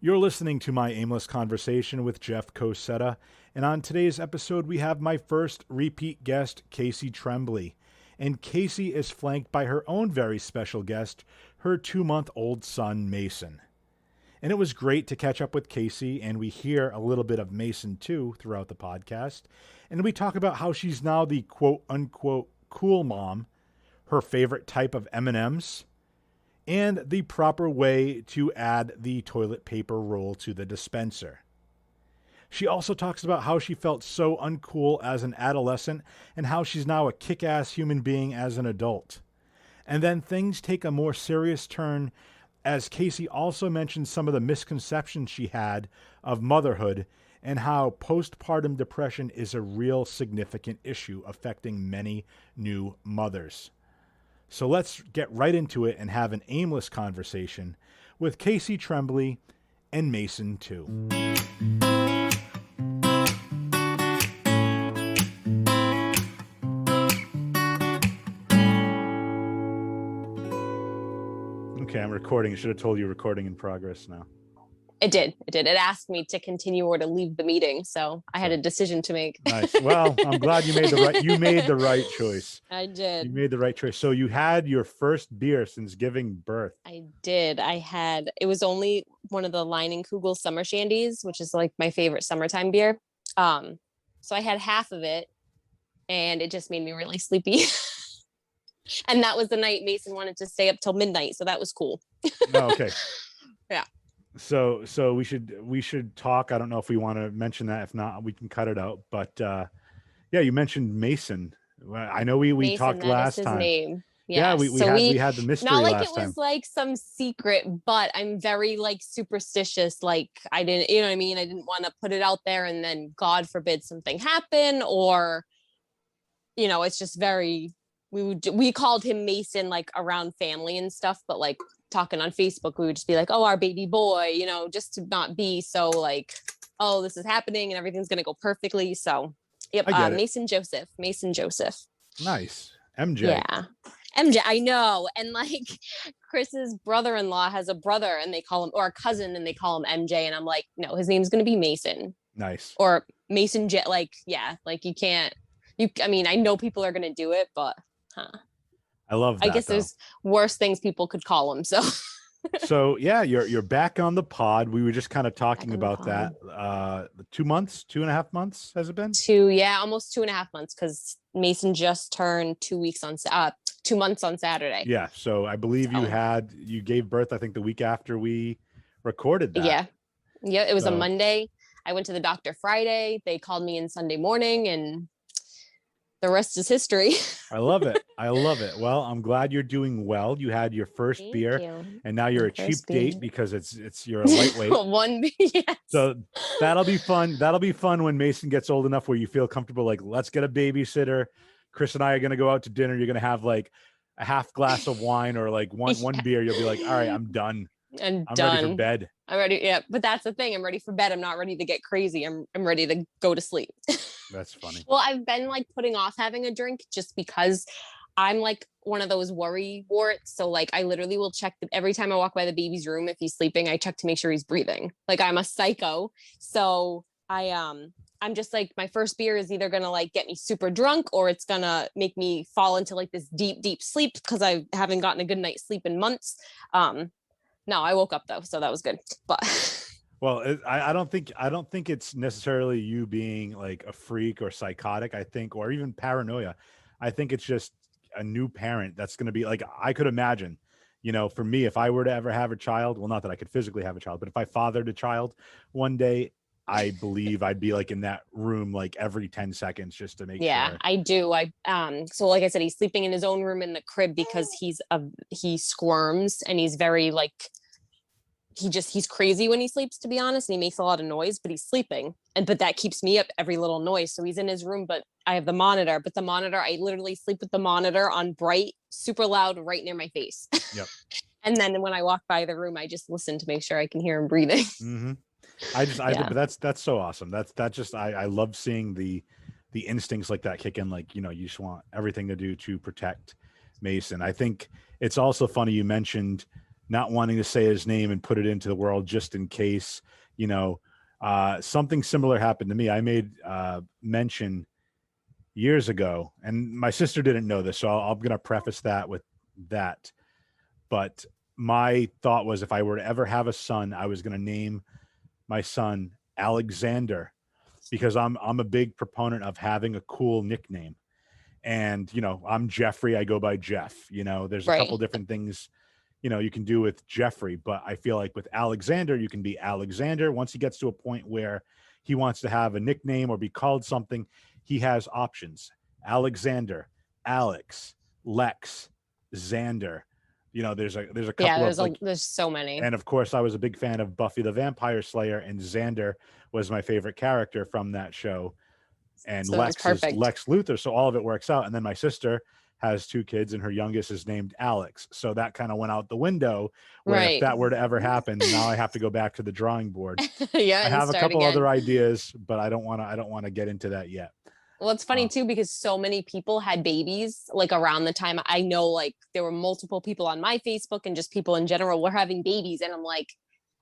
You're listening to my aimless conversation with Jeff Cosetta, and on today's episode, we have my first repeat guest, Casey Tremblay. And Casey is flanked by her own very special guest, her 2-month-old son, Mason. And it was great to catch up with Casey, and we hear a little bit of Mason too throughout the podcast. And we talk about how she's now the quote-unquote cool mom, her favorite type of M&Ms, and the proper way to add the toilet paper roll to the dispenser. She also talks about how she felt so uncool as an adolescent and how she's now a kick-ass human being as an adult. And then things take a more serious turn as Casey also mentions some of the misconceptions she had of motherhood and how postpartum depression is a real significant issue affecting many new mothers. So let's get right into it and have an aimless conversation with Casey Tremblay and Mason too. Okay, I'm recording. I should have told you recording in progress now. It did. It asked me to continue or to leave the meeting, so I had a decision to make. Nice. Well, I'm glad you made the right choice. I did. You made the right choice. So you had your first beer since giving birth. I did. It was only one of the Leinenkugel summer shandies, which is like my favorite summertime beer. So I had half of it and it just made me really sleepy. And that was the night Mason wanted to stay up till midnight, so that was cool. Oh, okay. Yeah. So we should talk. I don't know if we want to mention that. If not, we can cut it out. But yeah, you mentioned Mason. I know we Mason, talked last his time. Name. Yeah, we had the mystery not like last it time. was like some secret, but I'm very like superstitious. Like I didn't, you know what I mean? I didn't want to put it out there and then God forbid something happen, or it's just very. We called him Mason like around family and stuff, but like talking on Facebook, we would just be like, oh, our baby boy, just to not be so like, oh, this is happening and everything's going to go perfectly. So, yep. Mason Joseph. Nice. MJ. Yeah. MJ. I know. And like Chris's brother-in-law has a brother and they call him, or a cousin, and they call him MJ. And I'm like, no, his name's going to be Mason. Nice. Or Mason J. Like, yeah, like you can't, I mean, I know people are going to do it, but I love that. I guess there's worse things people could call him. So So yeah, you're back on the pod. We were just kind of talking about that. 2 months, 2.5 months has it been? Almost 2.5 months, because Mason just turned 2 months on Saturday. Yeah. So I believe you gave birth, I think, the week after we recorded that. Yeah. It was a Monday. I went to the doctor Friday. They called me in Sunday morning, and the rest is history. I love it. Well, I'm glad you're doing well. You had your first beer, and now you're a cheap date because you're a lightweight. One beer. Yes. So that'll be fun. That'll be fun when Mason gets old enough where you feel comfortable. Like, let's get a babysitter. Chris and I are going to go out to dinner. You're going to have like a half glass of wine or like one beer. You'll be like, all right, I'm done. I'm ready for bed. I'm ready. Yeah. But that's the thing. I'm ready for bed. I'm not ready to get crazy. I'm ready to go to sleep. That's funny. Well, I've been like putting off having a drink just because I'm like one of those worry warts. So like I literally will check every time I walk by the baby's room, if he's sleeping, I check to make sure he's breathing. Like I'm a psycho. So I'm just like, my first beer is either going to like get me super drunk, or it's going to make me fall into like this deep, deep sleep because I haven't gotten a good night's sleep in months. No, I woke up though, so that was good. But well, I don't think it's necessarily you being like a freak or psychotic, I think, or even paranoia. I think it's just a new parent that's going to be like, I could imagine, for me, if I were to ever have a child, well, not that I could physically have a child, but if I fathered a child one day, I believe I'd be like in that room like every 10 seconds just to make sure. Yeah, I do. So like I said, he's sleeping in his own room in the crib because he squirms and he's very like, he's crazy when he sleeps, to be honest, and he makes a lot of noise, but he's sleeping. But that keeps me up, every little noise. So he's in his room, but I have the monitor, I literally sleep with the monitor on bright, super loud, right near my face. Yep. And then when I walk by the room, I just listen to make sure I can hear him breathing. Mm-hmm. But that's so awesome. I love seeing the instincts like that kick in. Like, you just want everything to do to protect Mason. I think it's also funny you mentioned not wanting to say his name and put it into the world just in case, you know, something similar happened to me. I made mention years ago, and my sister didn't know this, so I'm going to preface that with that. But my thought was if I were to ever have a son, I was going to name my son Alexander, because I'm a big proponent of having a cool nickname. And, you know, I'm Jeffrey, I go by Jeff. You know, there's a couple Right. different things, you know, you can do with Jeffrey, but I feel like with Alexander, you can be Alexander. Once he gets to a point where he wants to have a nickname or be called something, he has options. Alexander, Alex, Lex, Xander. You know, there's a Yeah, couple of like, there's so many. and of course I was a big fan of Buffy the Vampire Slayer, and Xander was my favorite character from that show. And So it's Lex is perfect. Lex Luthor, so all of it works out. And then my sister has 2 kids, and her youngest is named Alex, so that kind of went out the window. Where if Right. that were to ever happen, now I have to go back to the drawing board. Yeah, I and have a start couple again. other ideas, but I don't want to get into that yet. Well, it's funny too, because so many people had babies like around the time. I know, like, there were multiple people on my Facebook and just people in general were having babies. And I'm like,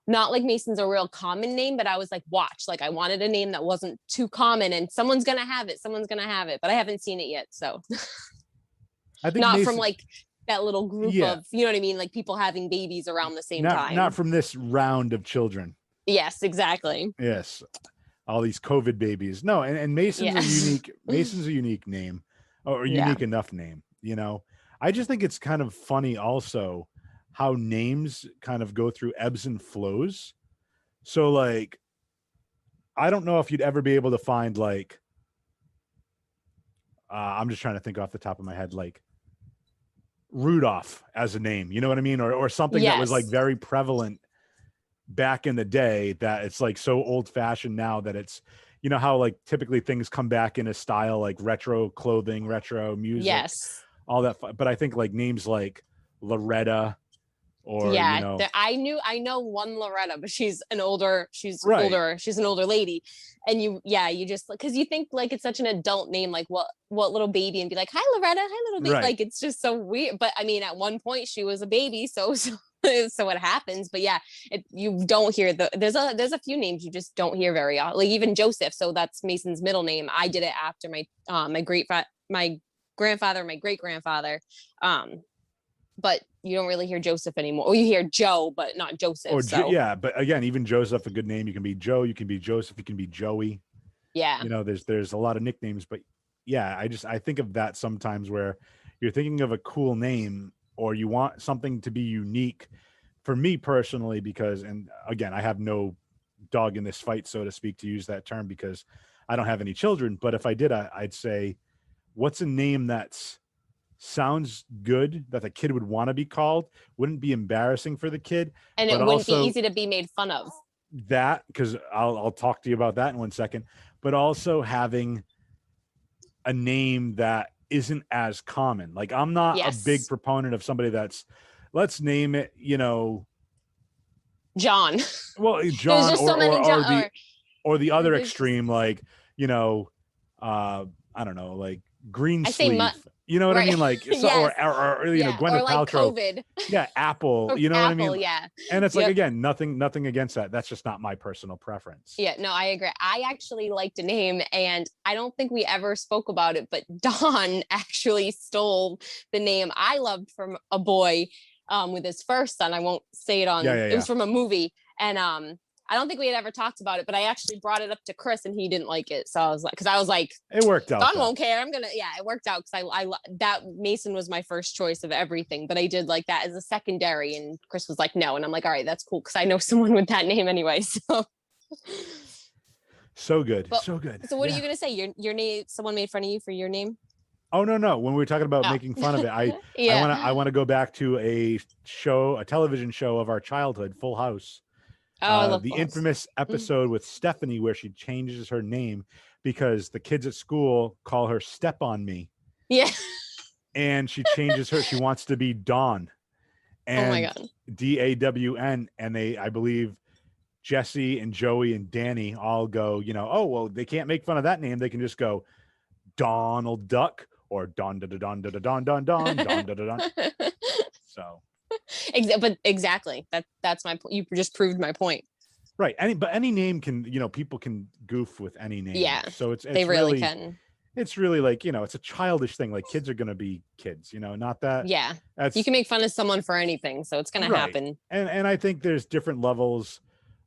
not like Mason's a real common name, but I was like, watch, like I wanted a name that wasn't too common, and someone's going to have it. Someone's going to have it, but I haven't seen it yet. So I think not from Mason, like that little group yeah, of, you know what I mean? Like people having babies around the same not time. from this round of children. Yes, exactly. Yes, all these COVID babies. No, and Mason's Yeah. a unique. Mason's a unique name, or a Yeah. unique enough name. You know, I just think it's kind of funny also how names kind of go through ebbs and flows. So like, I don't know if you'd ever be able to find like, I'm just trying to think off the top of my head, like Rudolph as a name. You know what I mean, or something that was like Yes. very prevalent back in the day, that it's like so old fashioned now that it's, you know how like typically things come back in a style like retro clothing, retro music, Yes. all that. But I think like names like Loretta, or you Yeah, know, I know one Loretta, but she's an older right, she's an older lady. And you just, because you think like it's such an adult name, like what little baby, and be like, hi Loretta, hi little baby, right. like it's just so weird. But I mean, at one point she was a baby, so so it happens. But yeah, you don't hear there's a few names you just don't hear very often, like even Joseph. So that's Mason's middle name. I did it after my my grandfather, my great grandfather. But you don't really hear Joseph anymore. Or you hear Joe, but not Joseph. Or So yeah, but again, even Joseph, a good name. You can be Joe, you can be Joseph, you can be Joey. yeah. You know, there's a lot of nicknames, but yeah, I think of that sometimes where you're thinking of a cool name, or you want something to be unique. For me personally, because, and again, I have no dog in this fight, so to speak, to use that term, because I don't have any children. But if I did, I'd say, what's a name that's sounds good that the kid would want to be called, wouldn't be embarrassing for the kid, And but it wouldn't be also easy to be made fun of. that, because I'll talk to you about that in 1 second, but also having a name that isn't as common. Like, I'm not a big Yes. proponent of somebody that's, let's name it, you know, John. well, There's John, just so many John. or the other There's just, extreme, like, you know, I don't know, like green I say sleeve. You know what I right. mean? Like, so, Yes. or you know, Yeah. Or Gwyneth like Paltrow. COVID. Yeah, Apple. Or You know what I Apple. mean? Yeah. And it's like, Yep. again, nothing against that. That's just not my personal preference. Yeah, no, I agree. I actually liked a name, and I don't think we ever spoke about it, but Don actually stole the name I loved from a boy with his first son. I won't say it on, Yeah, it was from a movie. And I don't think we had ever talked about it, but I actually brought it up to Chris and he didn't like it. So I was like, because I was like, It worked out. Don Though. won't care. Yeah, it worked out because I that Mason was my first choice of everything, but I did like that as a secondary, and Chris was like, no, and I'm like, all right, that's cool because I know someone with that name anyway. So good, But, so good. So what are you gonna say? Your name? Someone made fun of you for your name? Oh no! When we were talking about Oh. making fun of it, I Yeah. want to go back to a television show of our childhood, Full House. Oh, I love The Full House. infamous episode with Stephanie where she changes her name because the kids at school call her Step on Me, Yeah. and she changes her. She wants to be Dawn, Oh my and god. DAWN, and I believe Jesse and Joey and Danny all go, you know, oh well, they can't make fun of that name. They can just go Donald Duck or Don da da don da da don don don don da da don. So But exactly, that's my point. You just proved my point. Right. Any name can, people can goof with any name. Yeah, So they it's really really, can. it's really like, it's a childish thing. Like kids are going to be kids, not that Yeah, you that's can make fun of someone for anything, so it's gonna right. happen. And I think there's different levels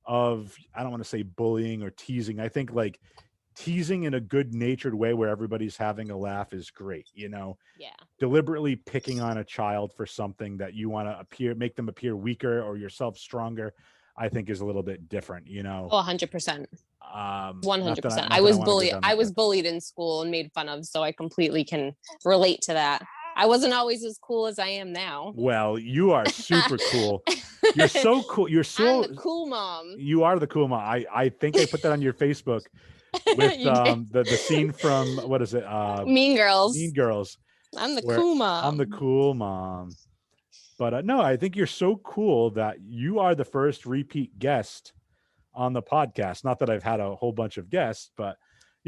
of, I don't want to say bullying or teasing. I think like teasing in a good natured way where everybody's having a laugh is great. Yeah. Deliberately picking on a child for something that you want to make them appear weaker or yourself stronger, I think is a little bit different, Oh, 100%. not that 100%. I want to go down I that was road. bullied in school and made fun of, so I completely can relate to that. I wasn't always as cool as I am now. Well, you are super cool. You're so cool. I'm the cool mom. You are the cool mom. I think I put that on your Facebook with You did. the scene from, what is it? Mean Girls. Mean Girls. I'm the Where cool mom. I'm the cool mom. But no, I think you're so cool that you are the first repeat guest on the podcast. Not that I've had a whole bunch of guests, but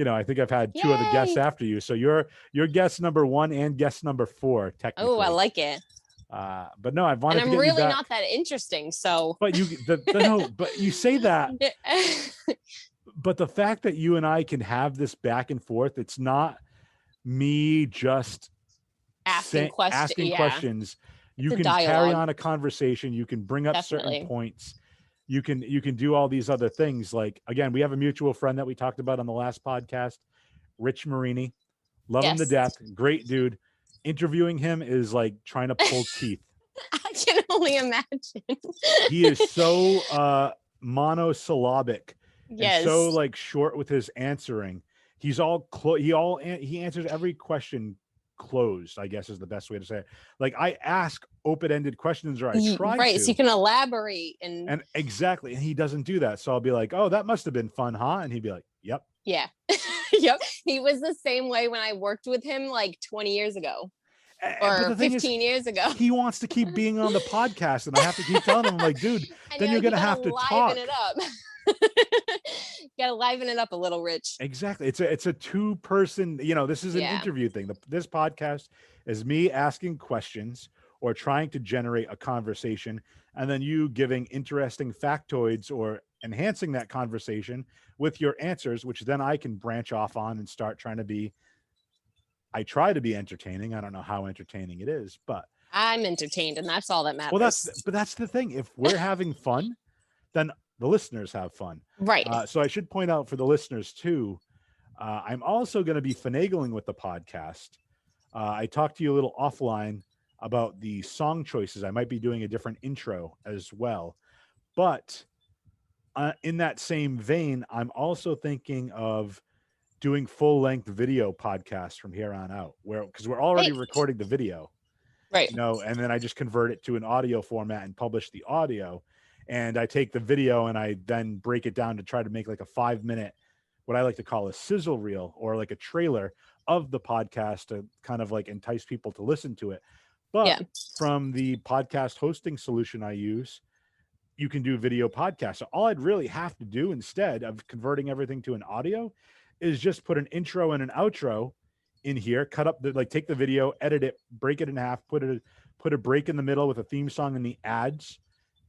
I think I've had two other guests after you. So you're guest number 1 and guest number 4, technically. Oh, I like it. But no, I've wanted to get really you back. not that interesting. So, but but you say that. But the fact that you and I can have this back and forth, it's not me just asking questions. You can carry on a conversation. You can bring up certain points. You can do all these other things. Like, again, we have a mutual friend that we talked about on the last podcast, Rich Marini. Love him to death. Great dude. Interviewing him is like trying to pull teeth. I can only imagine. He is so monosyllabic. Yes. And so like short with his answering. He's all he answers every question closed, I guess is the best way to say it. Like I ask open-ended questions, or I try to. So you can elaborate and exactly. And he doesn't do that. So I'll be like, oh, that must have been fun, huh? And he'd be like, yep. Yeah. Yep. He was the same way when I worked with him like 20 years ago. Or 15 years ago. He wants to keep being on the podcast, and I have to keep telling him, I'm like, dude, then you're going to have to talk. It up. You gotta liven it up a little, Rich. Exactly. It's a 2-person, this is an interview thing. This podcast is me asking questions or trying to generate a conversation, and then you giving interesting factoids or enhancing that conversation with your answers, which then I can branch off on and start trying to be. I try to be entertaining. I don't know how entertaining it is, but I'm entertained, and that's all that matters. Well, that's the thing. If we're having fun, then the listeners have fun. Right. So I should point out for the listeners too, I'm also going to be finagling with the podcast. I talked to you a little offline about the song choices. I might be doing a different intro as well. But in that same vein, I'm also thinking of doing full-length video podcasts from here on out, because we're already recording the video. Right. And then I just convert it to an audio format and publish the audio. And I take the video and I then break it down to try to make like a 5-minute, what I like to call a sizzle reel, or like a trailer of the podcast to kind of like entice people to listen to it. But from the podcast hosting solution I use, you can do video podcasts. So all I'd really have to do instead of converting everything to an audio is just put an intro and an outro in here, cut up take the video, edit it, break it in half, put a break in the middle with a theme song and the ads,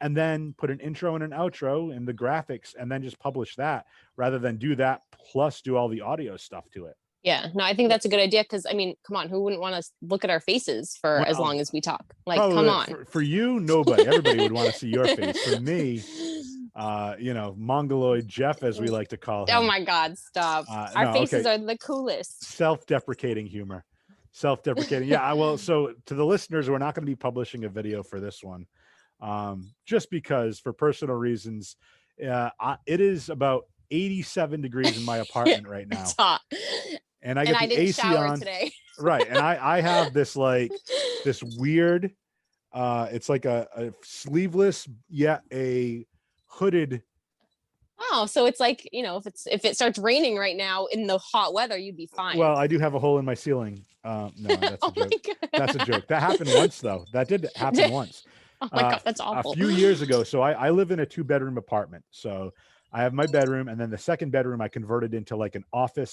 and then put an intro and an outro and the graphics, and then just publish that, rather than do that plus do all the audio stuff to it. Yeah, no, I think that's a good idea, because I mean, come on, who wouldn't want to look at our faces for as long as we talk? Like, come on. For you, nobody. Everybody would want to see your face. For me, Mongoloid Jeff, as we like to call him. Oh my God, stop. Our faces are the coolest. Self-deprecating humor. Self-deprecating. Yeah, well, so to the listeners, we're not going to be publishing a video for this one. Just because, for personal reasons, it is about 87 degrees in my apartment right now. It's hot. And I get the AC on today. Right. And I have this this weird, it's like a sleeveless, yet a hooded. Oh, so it's like, if it starts raining right now in the hot weather, you'd be fine. Well, I do have a hole in my ceiling. No, that's a joke. That's a joke. That happened once though. That did happen once. Oh my God, that's awful. A few years ago. So I live in a 2-bedroom apartment. So I have my bedroom, and then the second bedroom I converted into like an office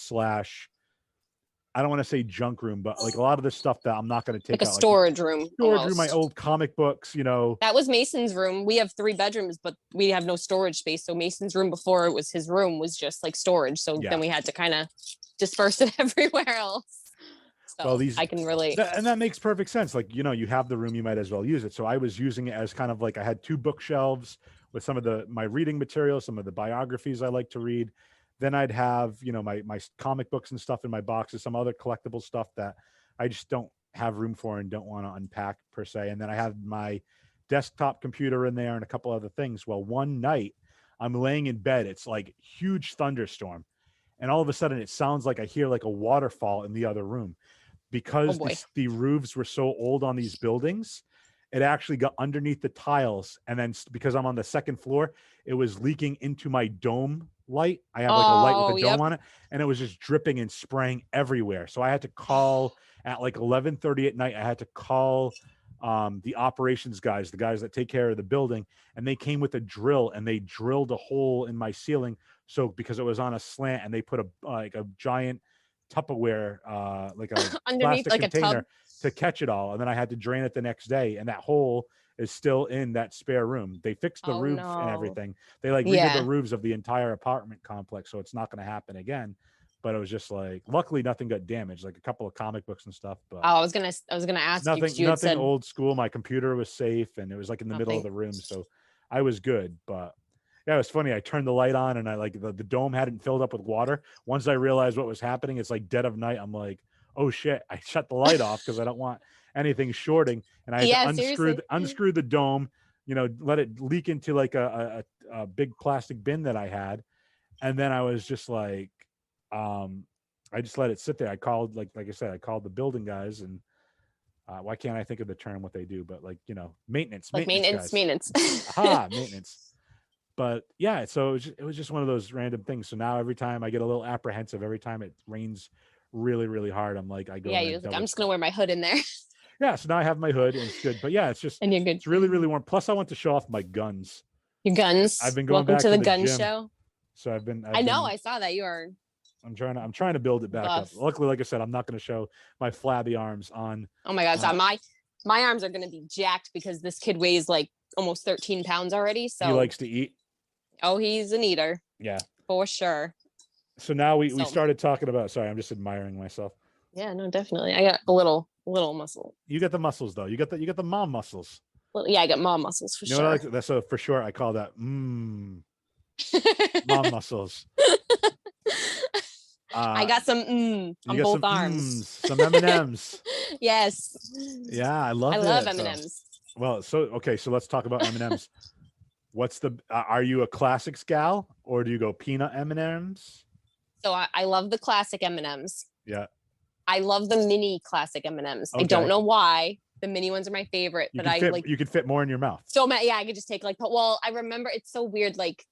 I don't want to say junk room, but like a lot of the stuff that I'm not going to Like take a out, like storage room storage room, my almost. old comic books, you know. That was Mason's room. We have 3 bedrooms, but we have no storage space. So Mason's room before it was his room was just like storage. So Yeah. then we had to kind of disperse it everywhere else. Well, So I can relate. and that makes perfect sense. Like, you know, you have the room, you might as well use it. So I was using it as kind of like I had 2 bookshelves with some of my reading material, some of the biographies I like to read. Then I'd have, you know, my comic books and stuff in my boxes, some other collectible stuff that I just don't have room for and don't want to unpack per se. And then I had my desktop computer in there and a couple other things. Well, one night I'm laying in bed. It's like huge thunderstorm. And all of a sudden it sounds like I hear like a waterfall in the other room. Oh Because boy. the roofs were so old on these buildings, it actually got underneath the tiles. And then because I'm on the 2nd floor, it was leaking into my dome light. I have like a light with a Oh, dome yep. on it, and it was just dripping and spraying everywhere. So I had to call at like 11:30 at night. I had to call the operations guys, the guys that take care of the building, and they came with a drill and they drilled a hole in my ceiling. So because it was on a slant, and they put a giant Tupperware, like a Underneath plastic like a tub. container to catch it all. And then I had to drain it the next day. And that hole is still in that spare room. They fixed the Oh roof and no. everything. They like redid the Yeah. roofs of the entire apartment complex. So it's not going to happen again. But it was just like, luckily nothing got damaged, like a couple of comic books and stuff, Oh, but I was gonna ask you because you had nothing said old school. My computer was safe and it was like in the middle of nothing. the room. So I was good. But yeah, it was funny. I turned the light on and I like the dome hadn't filled up with water. Once I realized what was happening, it's like dead of night. I'm like, oh shit, I shut the light off because I don't want anything shorting. And I had to Yeah, seriously. unscrew the dome, you know, let it leak into like a big plastic bin that I had. And then I was just like, I just let it sit there. I called, like I said, I called the building guys and why can't I think of the term what they do? But like, you know, Like maintenance maintenance, guys. maintenance. Aha, maintenance. But yeah, so it was just one of those random things. So now every time I get a little apprehensive, every time it rains really, really hard, I'm like, I go Yeah, and I you was like, I'm double just gonna check. wear my hood in there Yeah, so now I have my hood and it's good. But yeah, and you're good. it's really, really warm. Plus, I want to show off my guns. Your I've guns. been going Welcome back to to the the gun gym, show. so I I've know, been I saw that you are I'm trying to build it back up. buff. Luckily, like I said, I'm not going to show my flabby arms on. Oh my god, so Uh, my arms are gonna be jacked because this kid weighs like almost 13 pounds already. he So likes to eat. oh, he's an eater Yeah. for sure. So now we So started talking about. Sorry, I'm just admiring myself. yeah, no, definitely. I got a little muscle. You got the muscles though. You got the mom muscles. Well, yeah, I got mom muscles for You know what I sure. like? That's so for sure. I call that mom muscles. I got some You on got both some arms. some M&Ms. Yes. Yeah, I I love love it. So M&Ms. well, so okay, so let's talk about M&Ms. What's the? Are you a classics gal or do you go peanut M&Ms? So I love the classic M&Ms. Yeah. I love the mini classic M&Ms. I don't Okay. know why. The mini ones are my favorite, but I like You could fit more in your mouth. so many. Yeah, I could just take like, well, I remember it's so weird. Like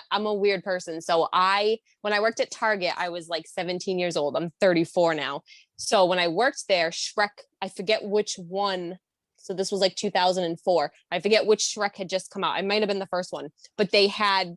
I'm a weird person. So when I worked at Target, I was like 17 years old. I'm 34 now. So when I worked there, Shrek, I forget which one. So this was like 2004. I forget which Shrek had just come out. I might have been the first one, but they had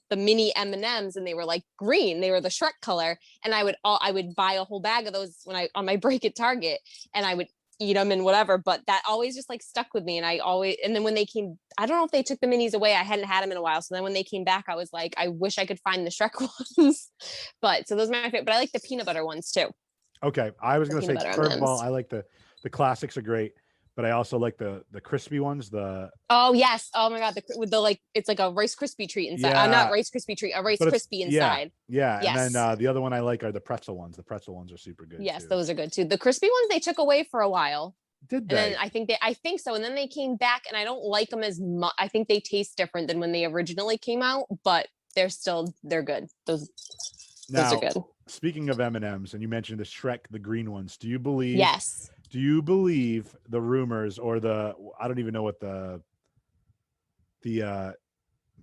the mini M&Ms and they were like green. They were the Shrek color. And I would buy a whole bag of those on my break at Target, and I would eat them and whatever. But that always just like stuck with me. And then when they came, I don't know if they took the minis away. I hadn't had them in a while. So then when they came back, I was like, I wish I could find the Shrek ones. But so those are my favorite, but I like the peanut butter ones too. Okay, I was The going to say peanut butter curveball. M&Ms. I like the classics are great, but I also like the crispy ones. Oh yes. Oh my God. With the like, it's like a Rice Krispie treat inside. Not Yeah, Rice Krispie treat, a Rice but it's Krispie inside. yeah. And then Yes. the other one I like are the pretzel ones. The pretzel ones are super good Yes, too. those are good too. The crispy ones they took away for a while. Did And they? then I think so. And then they came back and I don't like them as much. I think they taste different than when they originally came out, but they're good. Those are Now, good. speaking of M&Ms, and you mentioned the Shrek, the green ones. Yes. Do you believe the rumors or I don't even know what the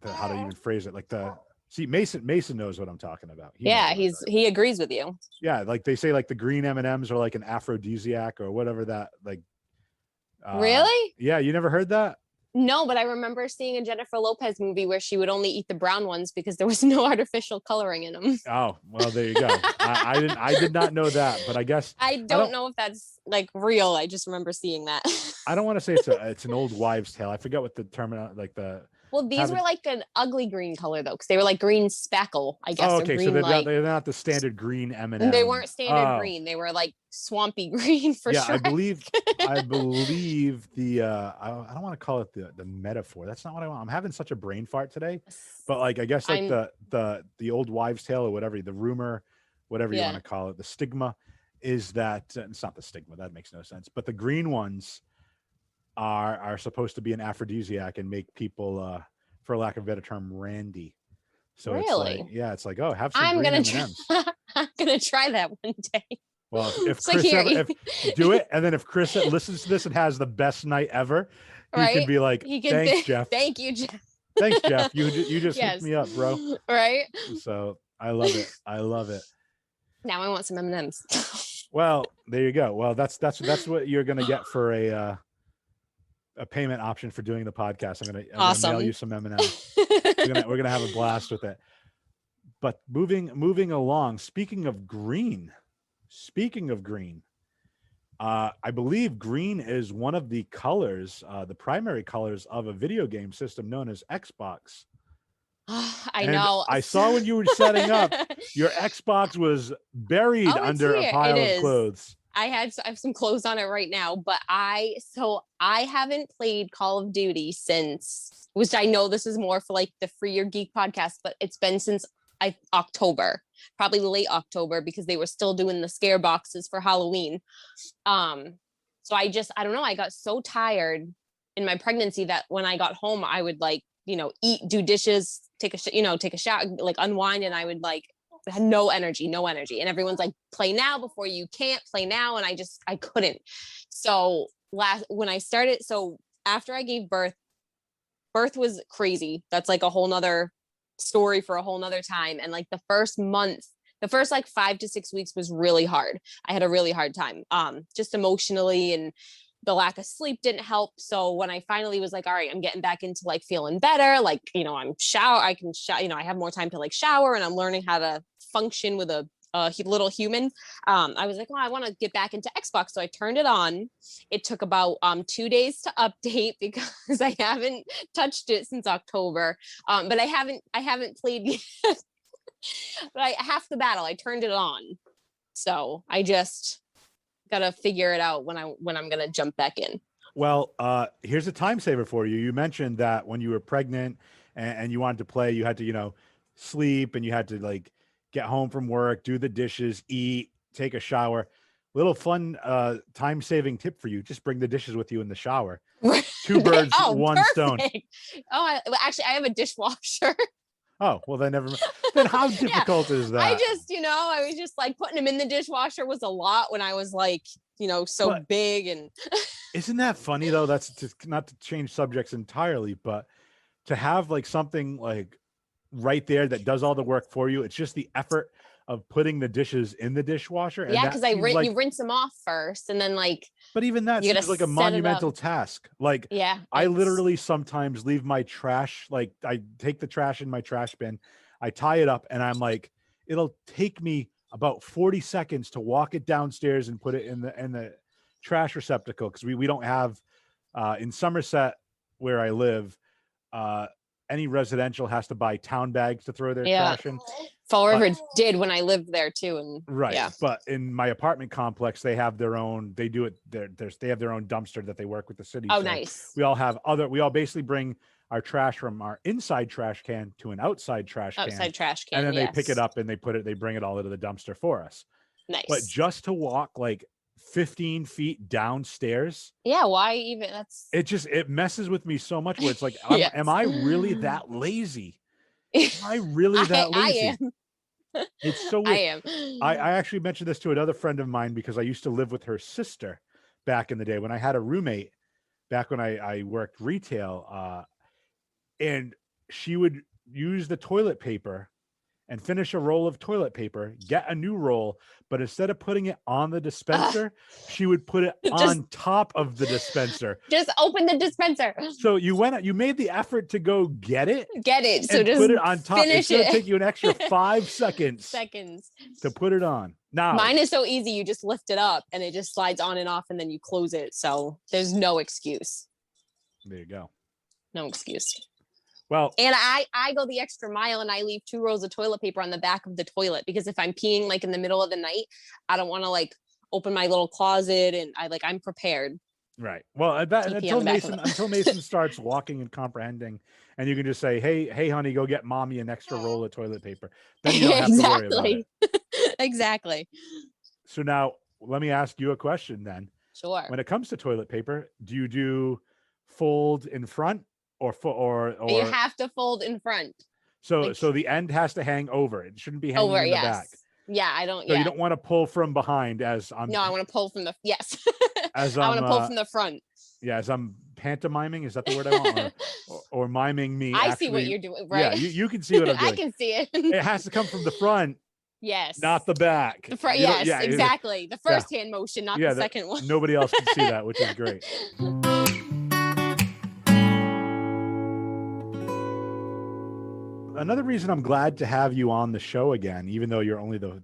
how to even phrase it, like Mason knows what I'm talking about. Yeah, he agrees with you. Yeah, like they say like the green M&Ms are like an aphrodisiac or whatever that like Really? yeah, you never heard that? No, but I remember seeing a Jennifer Lopez movie where she would only eat the brown ones because there was no artificial coloring in them. Oh, well, there you go. I did not know that, but I guess I I don't don't know if that's like real. I just remember seeing that. I don't want to say it's an old wives' tale. I forget what the term like the Well, these were having. like an ugly green color though, because they were like green speckle, I Oh, guess, or okay, so green light. they're not the standard green They M&M. weren't standard Oh, green. They were like swampy green for yeah, sure. I believe the I don't want to call it the metaphor. That's not what I want. I'm having such a brain fart today. But like I guess like I'm the old wives' tale or whatever, the rumor, whatever you want yeah. to call it, the stigma is that it's not the stigma. That makes no sense. But the green ones are supposed to be an aphrodisiac and make people for lack of a better term randy. So it's like, Really? yeah, it's like, oh, have some I'm green gonna M&Ms. I'm gonna try that one day. Well, if It's like Chris here, ever if do it, and then if Chris listens to this and has the best night ever, he can right? be like, He can "Thanks, Jeff. thank you, Jeff. Thanks, Jeff. You just hooked Yes. me up, bro." Right? So I love it. I love it. Now I want some M&Ms. Well, there you go. Well, that's what you're gonna get for a payment option for doing the podcast. I'm gonna mail you Awesome. some M&Ms. We're gonna have a blast with it. But moving along. Speaking of green, I believe green is one of the colors, the primary colors of a video game system known as Xbox. I And know. I saw when you were setting up, your Xbox was buried Oh, it's under a here. It pile of is. clothes. I have some clothes on it right now, but I haven't played Call of Duty since, which I know this is more for like the Free Your Geek podcast, but it's been since October, probably late October, because they were still doing the scare boxes for Halloween. So I don't know, I got so tired in my pregnancy that when I got home, I would like, eat, do dishes, take a shower, like unwind, and I would like had no energy. And everyone's like, play now before you can't play now. And I couldn't. So when I started, so after I gave birth was crazy. That's like a whole nother story for a whole nother time. And like the first like 5 to 6 weeks was really hard. I had a really hard time, just emotionally, and the lack of sleep didn't help. So when I finally was like, all right, I'm getting back into like feeling better, like, I can shower, I have more time to like shower, and I'm learning how to function with a little human. I was like, oh, I want to get back into Xbox. So I turned it on. It took about 2 days to update because I haven't touched it since October. But I haven't played yet. But half the battle, I turned it on. So I just gotta figure it out when I'm gonna jump back in. Well, here's a time saver for you. You mentioned that when you were pregnant and you wanted to play, you had to, sleep, and you had to like get home from work, do the dishes, eat, take a shower. Little fun time saving tip for you: just bring the dishes with you in the shower. Two birds, one stone. Actually, I have a dishwasher. Oh, well, then how difficult is that? I was just like putting them in the dishwasher was a lot when I was like, so But big. And isn't that funny though? That's just not to change subjects entirely, but to have like something like right there that does all the work for you. It's just the effort of putting the dishes in the dishwasher. And yeah, that because seems like, you rinse them off first, and then like but even that you gotta seems like a set it up. monumental task. Like Yeah, I literally sometimes leave my trash, like I take the trash in my trash bin, I tie it up, and I'm like, it'll take me about 40 seconds to walk it downstairs and put it in the trash receptacle. Cause we don't have, in Somerset where I live, any residential has to buy town bags to throw their trash in. Fall River did when I lived there too. And right. Yeah. But in my apartment complex, they have their own, they have their own dumpster that they work with the city. Oh, so nice. We all basically bring our trash from our inside trash can to an outside trash can. And then they pick it up and they bring it all into the dumpster for us. Nice. But just to walk like 15 feet downstairs. Yeah. Why even? It messes with me so much where it's like, am I really that lazy? Am I really that lazy? I am. It's so weird. I am. I actually mentioned this to another friend of mine because I used to live with her sister back in the day when I had a roommate back when I worked retail. And she would use the toilet paper and finish a roll of toilet paper, get a new roll, but instead of putting it on the dispenser, she would put it Just on top of the dispenser. just open the dispenser. So you made the effort to go get it So and just put it on top. finish It's going to it. take you an extra 5 seconds to put it on. Now, mine is so easy. You just lift it up and it just slides on and off, and then you close it. So there's no excuse. There you go. No excuse. Well, and I go the extra mile and I leave 2 rolls of toilet paper on the back of the toilet, because if I'm peeing like in the middle of the night, I don't want to like open my little closet, and I'm prepared. Right. Well, until Mason starts walking and comprehending, and you can just say, hey, honey, go get mommy an extra roll of toilet paper. Then you don't have to worry about it. Exactly. So now let me ask you a question then. Sure. When it comes to toilet paper, do you do fold in front or you have to fold in front? So the end has to hang over. It shouldn't be hanging in the back. Yeah, I don't. So you don't want to pull from behind as I'm. No, I want to pull from the as I want to pull from the front. Yeah, as I'm pantomiming. Is that the word I want? Or miming me? I see what you're doing, right? Yeah, you can see what I'm doing. I can see it. It has to come from the front. Yes. Not the back. The front. Yes, exactly. The first hand motion, not the second one. Nobody else can see that, which is great. Another reason I'm glad to have you on the show again, even though you're only the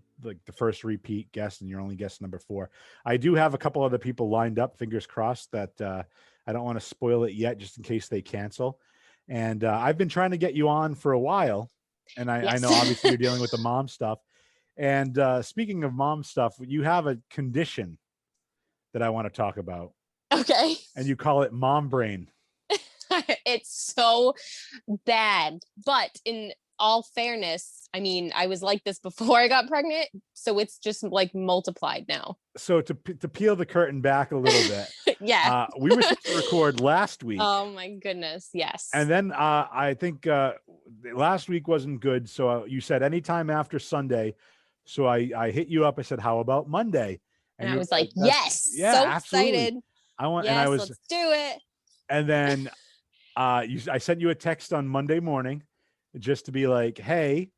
first repeat guest and you're only guest number 4, I do have a couple other people lined up, fingers crossed, that I don't want to spoil it yet, just in case they cancel. And I've been trying to get you on for a while, and I know obviously you're dealing with the mom stuff. And speaking of mom stuff, you have a condition that I want to talk about. Okay. And you call it mom brain. It's so bad. But in all fairness, I mean, I was like this before I got pregnant, so it's just like multiplied now. So to peel the curtain back a little bit, yeah, we were supposed to record last week. Oh my goodness, yes. And then I think last week wasn't good, so you said anytime after Sunday. So I hit you up. I said, "How about Monday?" And I was like, "Yes, yeah, so absolutely. Excited! Let's do it." And then I sent you a text on Monday morning, just to be like, "Hey,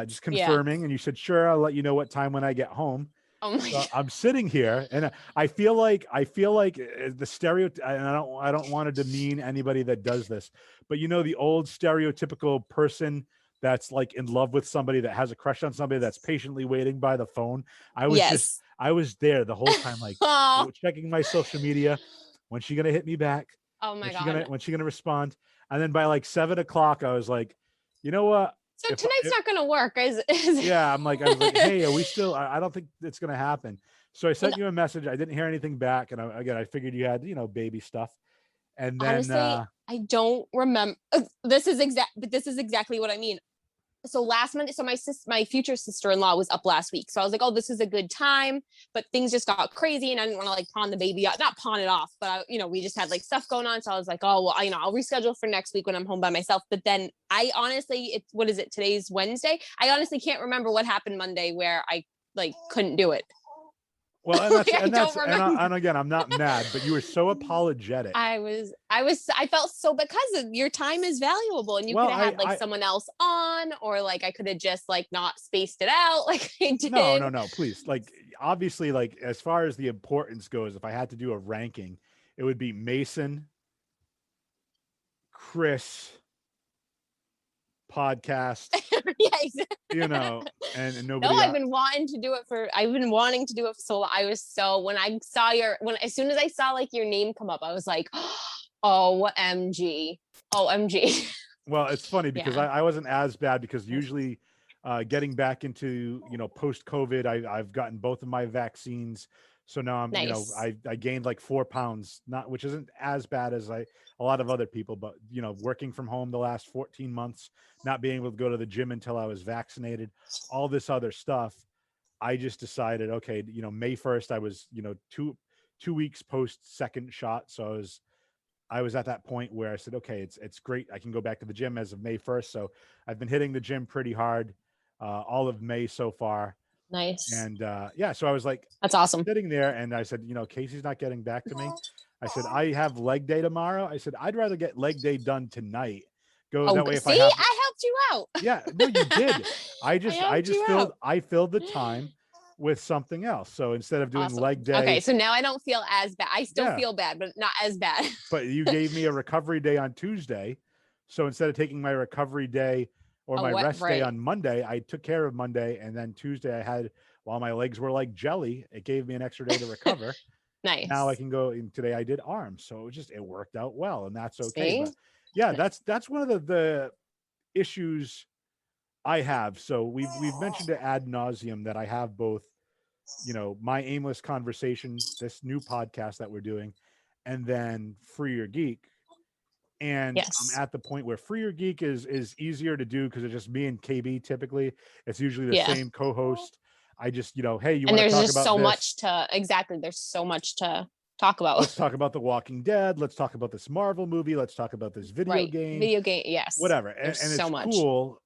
just confirming." And you said, "Sure, I'll let you know what time when I get home." Oh my God. I'm sitting here, and I feel like the stereotype, and I don't want to demean anybody that does this, but the old stereotypical person that's like in love with somebody, that has a crush on somebody, that's patiently waiting by the phone. I was there the whole time, like checking my social media. When's she gonna hit me back? Oh my God. When's she gonna respond? And then by like 7 o'clock, I was like, you know what? So tonight's not going to work. Yeah. I was like, hey, are we still, I don't think it's going to happen. So I sent you a message. I didn't hear anything back. And I figured you had, baby stuff. And then honestly, I don't remember. This is exactly what I mean. So last Monday, so my future sister-in-law was up last week. So I was like, oh, this is a good time, but things just got crazy and I didn't want to like pawn the baby off, not pawn it off, but we just had like stuff going on. So I was like, oh, well, I'll reschedule for next week when I'm home by myself. But then I honestly, what is it? Today's Wednesday. I honestly can't remember what happened Monday where I like couldn't do it. Well, and again, I'm not mad, but you were so apologetic. I felt so, because your time is valuable, and you could have had like someone else on, or like I could have just like not spaced it out like I did. No, please. Like, obviously, like as far as the importance goes, if I had to do a ranking, it would be Mason, Chris, podcast. Yeah, exactly. And nobody. No, I've been wanting to do it for so long. As soon as I saw like your name come up, I was like, OMG. Well, it's funny because I wasn't as bad, because usually getting back into, post-COVID, I've gotten both of my vaccines. So now I'm, nice. I gained like 4 pounds, which isn't as bad as a lot of other people, but working from home the last 14 months, not being able to go to the gym until I was vaccinated, all this other stuff. I just decided, okay, May 1st, I was, 2 weeks post second shot. So I was at that point where I said, okay, it's great. I can go back to the gym as of May 1st. So I've been hitting the gym pretty hard all of May so far. Nice. And so I was like, that's awesome. Sitting there, and I said, Casey's not getting back to me. I said, I have leg day tomorrow. I said, I'd rather get leg day done tonight. That way, if I have helped you out. Yeah, no, you did. I I just helped you out. filled the time with something else. So instead of doing Awesome. leg day, Okay, so now I don't feel as bad. I still yeah, feel bad, but not as bad. but you gave me a recovery day on Tuesday. So instead of taking my recovery day or Oh, my what? rest day Right. on Monday, I took care of Monday, and then Tuesday I had, while my legs were like jelly, it gave me an extra day to recover. Now I Nice. can go, and today I did arms. So it worked out well, and that's okay. See? But yeah, that's one of the issues I have. So we've mentioned it ad nauseum that I have both, my aimless conversation, this new podcast that we're doing, and then Free Your Geek. And I'm Yes. at the point where Free Your Geek is easier to do because it's just me and KB. Typically, it's usually the Yeah. same co-host. I just, hey, you And want to there's talk just about so this? much to, exactly. There's so much to talk about. Let's talk about The Walking Dead. Let's talk about this Marvel movie. Let's talk about this video Right. game, Video game. Yes. whatever. And, There's and so it's much. cool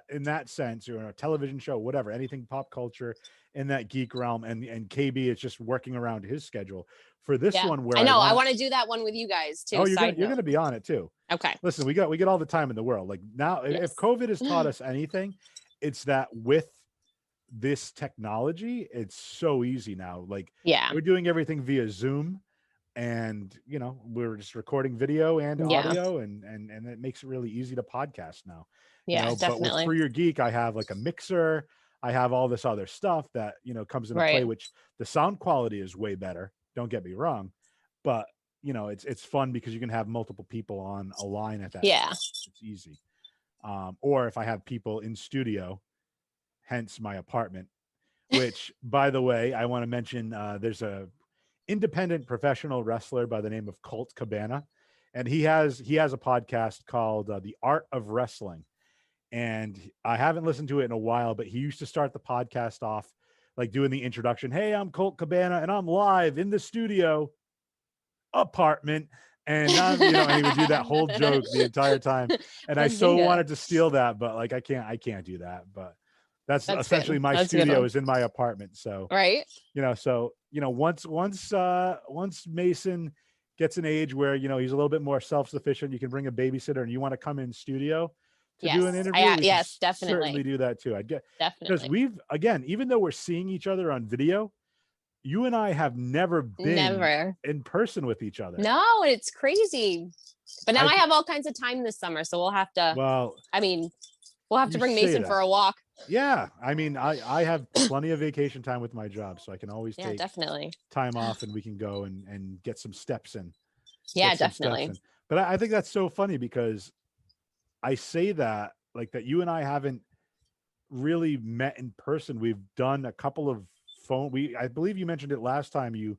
in that sense, or a television show, whatever, anything pop culture in that geek realm. And KB is just working around his schedule for this Yeah. one where I I know. I want to. want to do that one with you guys Oh, too. you're Side gonna note. be on it too. Okay. Listen, we get all the time in the world. Like now, if Yes. COVID has taught us anything, it's that with this technology, it's so easy now. Like Yeah. we're doing everything via Zoom, and we're just recording video and Yeah. audio, and it makes it really easy to podcast now. Yeah. But with Definitely. For Your Geek, I have like a mixer. I have all this other stuff that comes into play, Right. which the sound quality is way better. Don't get me wrong, but it's fun because you can have multiple people on a line at that Yeah. time. It's easy. Or if I have people in studio, hence my apartment, which, by the way, I want to mention, there's a independent professional wrestler by the name of Colt Cabana, and he has a podcast called The Art of Wrestling. And I haven't listened to it in a while, but he used to start the podcast off like doing the introduction. Hey, I'm Colt Cabana, and I'm live in the studio apartment. And now, and he would do that whole joke the entire time. And I That's so good. wanted to steal that, but like I can't do that. But that's That's essentially good. my That's a good studio one. is in my apartment. So Right. once Mason gets an age where he's a little bit more self-sufficient, you can bring a babysitter, and you want to come in studio to do an Yes. interview, we can Yes, certainly definitely. do that too. I'd get, because Definitely. we've, again, even though we're seeing each other on video, you and I have never been Never. in person with each other. No, it's crazy. But now I I have all kinds of time this summer, so we'll have to. well, I mean, we'll have to you bring say Mason for that. a walk. Yeah, I mean, I have plenty of vacation time with my job, so I can always Yeah, take definitely. time off, and we can go and get some steps in. Yeah, definitely. But I think that's so funny because I say that like that you and I haven't really met in person. We've done a couple of phone. I believe you mentioned it last time. You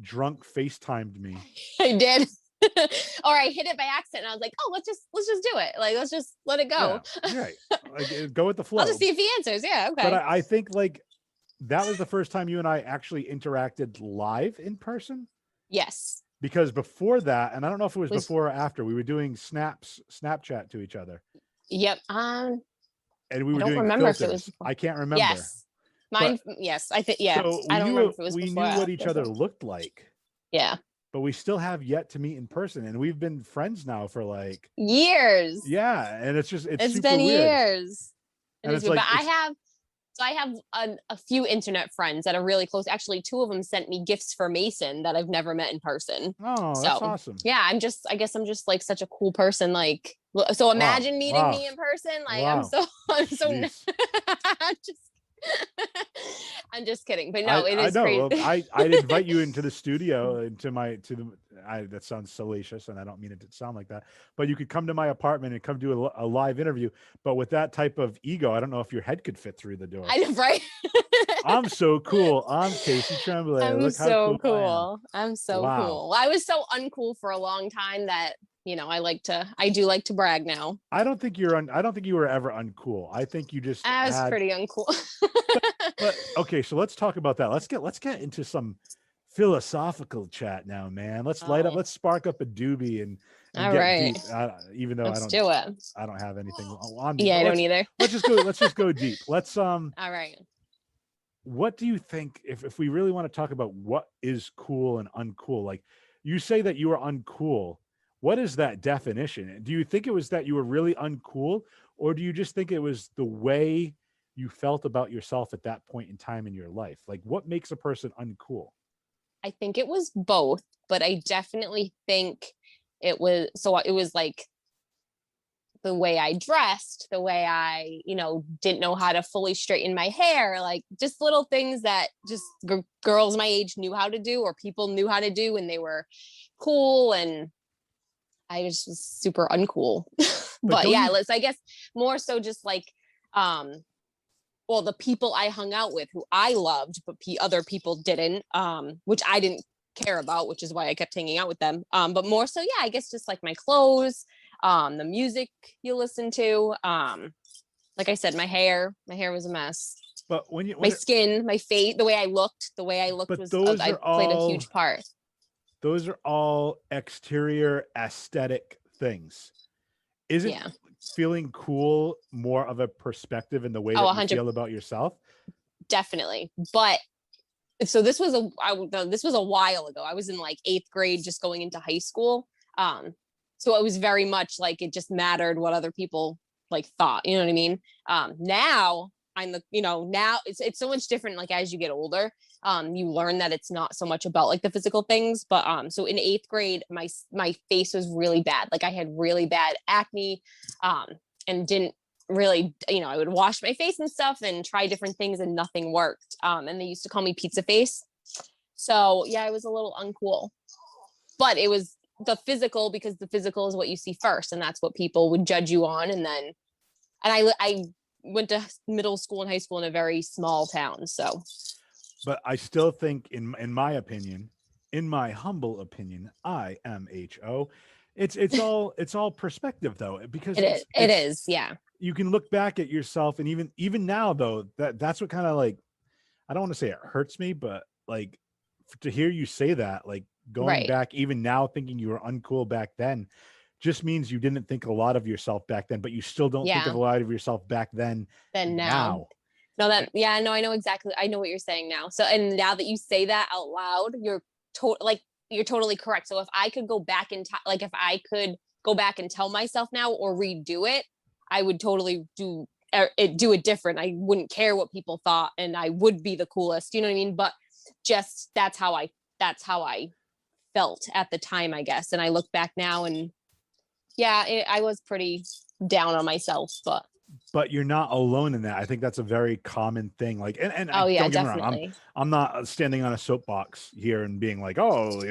drunk FaceTimed me. I did. Or I hit it by accident and I was like, oh, let's just do it. Like, let's just let it go. Yeah, right. Like, go with the flow. I'll just see if he answers. Yeah, okay. But I think like that was the first time you and I actually interacted live in person. Yes. Because before that, and I don't know if it was before or after, we were doing Snapchat to each other. Yep. And we were I don't doing remember filters. if it was before. I can't remember. Yes. Mine, yes. I think, yeah. So I don't remember if it was we before. knew what each other looked like. Yeah. But we still have yet to meet in person, and we've been friends now for like years. Yeah, and it's super been weird. Years. And it's like, but I have a few internet friends that are really close. Actually, two of them sent me gifts for Mason that I've never met in person. Oh, that's awesome. Yeah, I guess I'm just like such a cool person. Like, so imagine meeting me in person. Like, wow. I'm so I'm just kidding, but no, it is I know. crazy. I'd invite you into the studio, that sounds salacious, and I don't mean it to sound like that, but you could come to my apartment and come do a live interview. But with that type of ego, I don't know if your head could fit through the door. I know, right? I'm so cool. I'm Casey Tremblay. I'm Look so how cool. I'm so wow. cool. I was so uncool for a long time that I do like to brag now. I don't think you were ever uncool. I think you just I was pretty uncool. but okay, so let's talk about that. Let's get into some philosophical chat now, man. Let's let's spark up a doobie and all get right. deep. Even though I don't have anything on me. Yeah, I don't either. Let's just go deep. Let's all right. What do you think if we really want to talk about what is cool and uncool? Like you say that you are uncool. What is that definition? Do you think it was that you were really uncool, or do you just think it was the way you felt about yourself at that point in time in your life? Like, what makes a person uncool? I think it was both, but I definitely think it was like the way I dressed, the way I, didn't know how to fully straighten my hair, like just little things that just girls my age knew how to do or people knew how to do and they were cool. And I just was super uncool. But But don't yeah, you? I guess more so just like, um, well, the people I hung out with who I loved, but other people didn't, which I didn't care about, which is why I kept hanging out with them. But more so, yeah, I guess just like my clothes, the music you listen to. Like I said, my hair was a mess. But My skin, my face, the way I looked but was, I played a huge part. those are all exterior aesthetic things. Isn't Yeah. feeling cool more of a perspective in the way Oh, that you 100, feel about yourself? definitely. But so this was a while ago. I was in like 8th grade, just going into high school. So it was very much like it just mattered what other people like thought. You know what I mean? Now I'm now it's so much different. Like as you get older, you learn that it's not so much about like the physical things. But so in 8th grade, my face was really bad. Like I had really bad acne, and didn't really, I would wash my face and stuff and try different things and nothing worked. And they used to call me pizza face. So yeah, I was a little uncool, but it was the physical, because the physical is what you see first. And that's what people would judge you on. And I went to middle school and high school in a very small town. So But I still think, in my humble opinion, IMHO, it's all perspective though, because it it's is. Yeah. you can look back at yourself, and even now though, that's what kind of like, I don't want to say it hurts me, but like to hear you say that, like going Right. back even now thinking you were uncool back then, just means you didn't think a lot of yourself back then, but you still don't think of Yeah. a lot of yourself back then Then now. now. No, yeah, no, I know exactly. I know what you're saying now. So, and now that you say that out loud, you're totally correct. So if I could go back in time, like if I could go back and tell myself now or redo it, I would totally do it different. I wouldn't care what people thought and I would be the coolest, you know what I mean? But just that's how I felt at the time, I guess. And I look back now and yeah, I was pretty down on myself, But you're not alone in that. I think that's a very common thing. Like, and I oh yeah, don't get me wrong. definitely. I'm not standing on a soapbox here and being like, oh,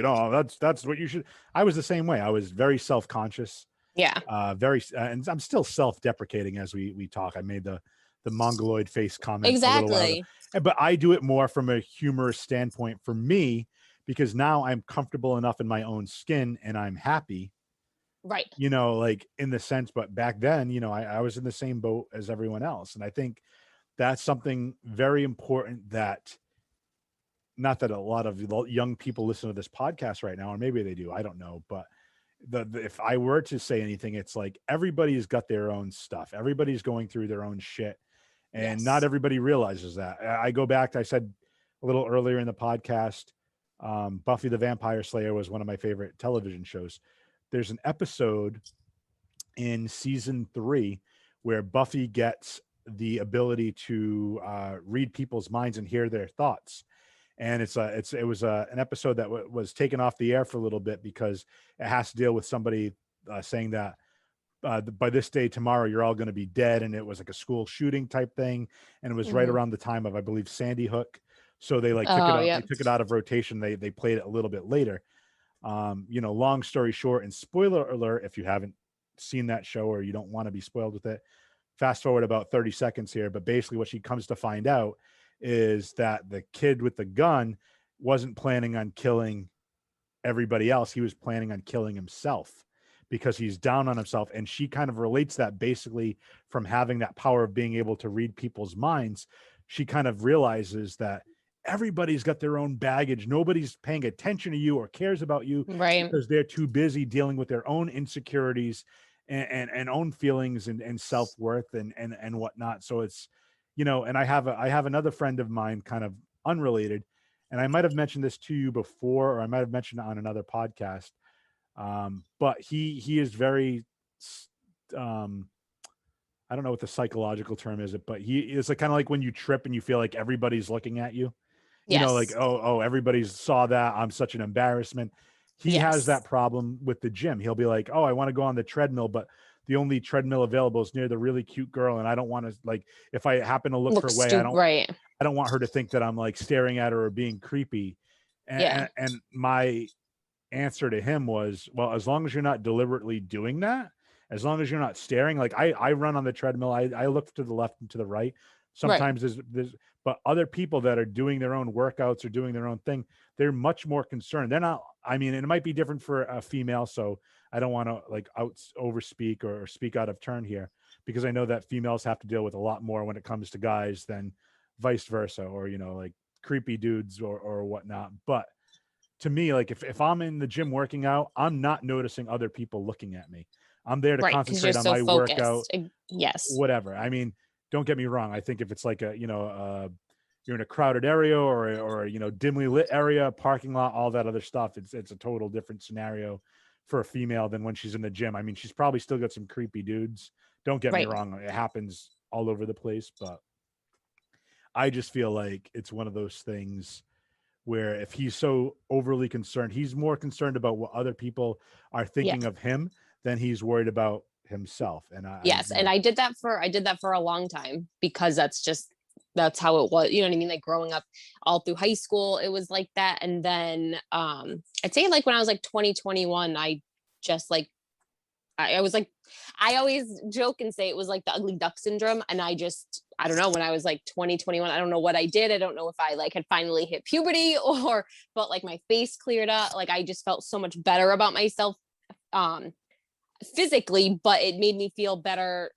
that's what you should. I was the same way. I was very self conscious, Yeah. and I'm still self deprecating as we talk. I made the mongoloid face comment a little while ago, Exactly. but I do it more from a humorous standpoint for me, because now I'm comfortable enough in my own skin and I'm happy, Right. like in the sense. But back then, I was in the same boat as everyone else. And I think that's something very important, that not that a lot of young people listen to this podcast right now, or maybe they do, I don't know. But if I were to say anything, it's like everybody's got their own stuff. Everybody's going through their own shit. And not Yes. everybody realizes that. I go back, I said a little earlier in the podcast, Buffy the Vampire Slayer was one of my favorite television shows. There's an episode in season 3 where Buffy gets the ability to read people's minds and hear their thoughts. And it was an episode that was taken off the air for a little bit because it has to deal with somebody saying that by this day tomorrow you're all going to be dead, and it was like a school shooting type thing, and it was right Hmm. around the time of, I believe, Sandy Hook. So they like took it Oh, out, they yep. took it out of rotation, they played it a little bit later. Long story short, and spoiler alert if you haven't seen that show or you don't want to be spoiled with it, fast forward about 30 seconds here. But basically what she comes to find out is that the kid with the gun wasn't planning on killing everybody else. He was planning on killing himself because he's down on himself. And she kind of relates that basically from having that power of being able to read people's minds. She kind of realizes that everybody's got their own baggage. Nobody's paying attention to you or cares about you Right. because they're too busy dealing with their own insecurities and own feelings and self-worth and whatnot. So it's, and I have another friend of mine, kind of unrelated, and I might have mentioned this to you before, or I might have mentioned it on another podcast. But he is very, um, I don't know what the psychological term is, but it's like kind of like when you trip and you feel like everybody's looking at you. You know, like, Yes. oh, everybody saw that. I'm such an embarrassment. He has that Yes. problem with the gym. He'll be like, oh, I want to go on the treadmill, but the only treadmill available is near the really cute girl. And I don't want to, like, if I happen to look her Look way, stupid. Right. I don't want her to think that I'm like staring at her or being creepy. Yeah. And my answer to him was, well, as long as you're not deliberately doing that, as long as you're not staring, like I run on the treadmill, I look to the left and to the right. Right. Sometimes there's, but other people that are doing their own workouts or doing their own thing, they're much more concerned. They're not, I mean, and it might be different for a female. So I don't want to like overspeak or speak out of turn here, because I know that females have to deal with a lot more when it comes to guys than vice versa, or, you know, like creepy dudes or whatnot. But to me, like if I'm in the gym working out, I'm not noticing other people looking at me. I'm there to Right. Because you're concentrate on so my workout, focused. Yes. whatever. I mean, don't get me wrong. I think if it's like a, you know, you're in a crowded area or, you know, dimly lit area, parking lot, all that other stuff, it's a total different scenario for a female than when she's in the gym. I mean, she's probably still got some creepy dudes. Don't get me Right. wrong. It happens all over the place, but I just feel like it's one of those things where if he's so overly concerned, he's more concerned about what other people are Yeah. thinking of him than he's worried about himself. And Yes. you And know, I did that for a long time because that's how it was. You know what I mean? Like growing up all through high school, it was like that. And then I'd say like when I was like 2021, I just like I was like, I always joke and say it was like the ugly duck syndrome. And I don't know, when I was like 2021, I don't know what I did. I don't know if I like had finally hit puberty or felt like my face cleared up. Like I just felt so much better about myself um, physically, but it made me feel better,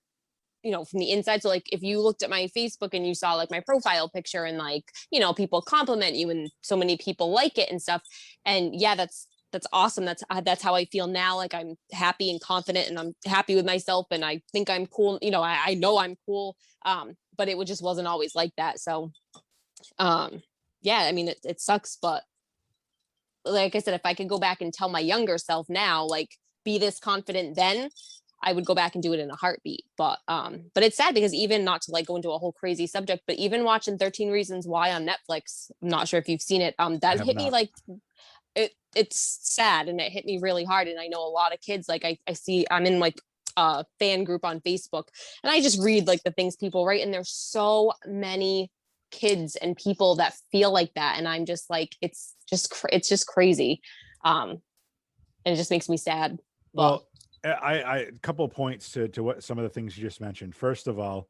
you know, from the inside. So like if you looked at my Facebook and you saw like my profile picture and like, you know, people compliment you and so many people like it and stuff. And yeah, that's awesome. That's how I feel now. Like I'm happy and confident and I'm happy with myself and I think I'm cool. You know, I know I'm cool. But just wasn't always like that. So yeah, I mean it sucks, but like I said, if I could go back and tell my younger self now, like be this confident then, I would go back and do it in a heartbeat. But it's sad because even not to like go into a whole crazy subject, but even watching 13 Reasons Why on Netflix, I'm not sure if you've seen it. I That have hit me not. like it's sad and it hit me really hard. And I know a lot of kids, like I see I'm in like a fan group on Facebook and I just read like the things people write. And there's so many kids and people that feel like that. And I'm just like, it's just crazy. And it just makes me sad. But Well, I a couple of points to what some of the things you just mentioned. First of all,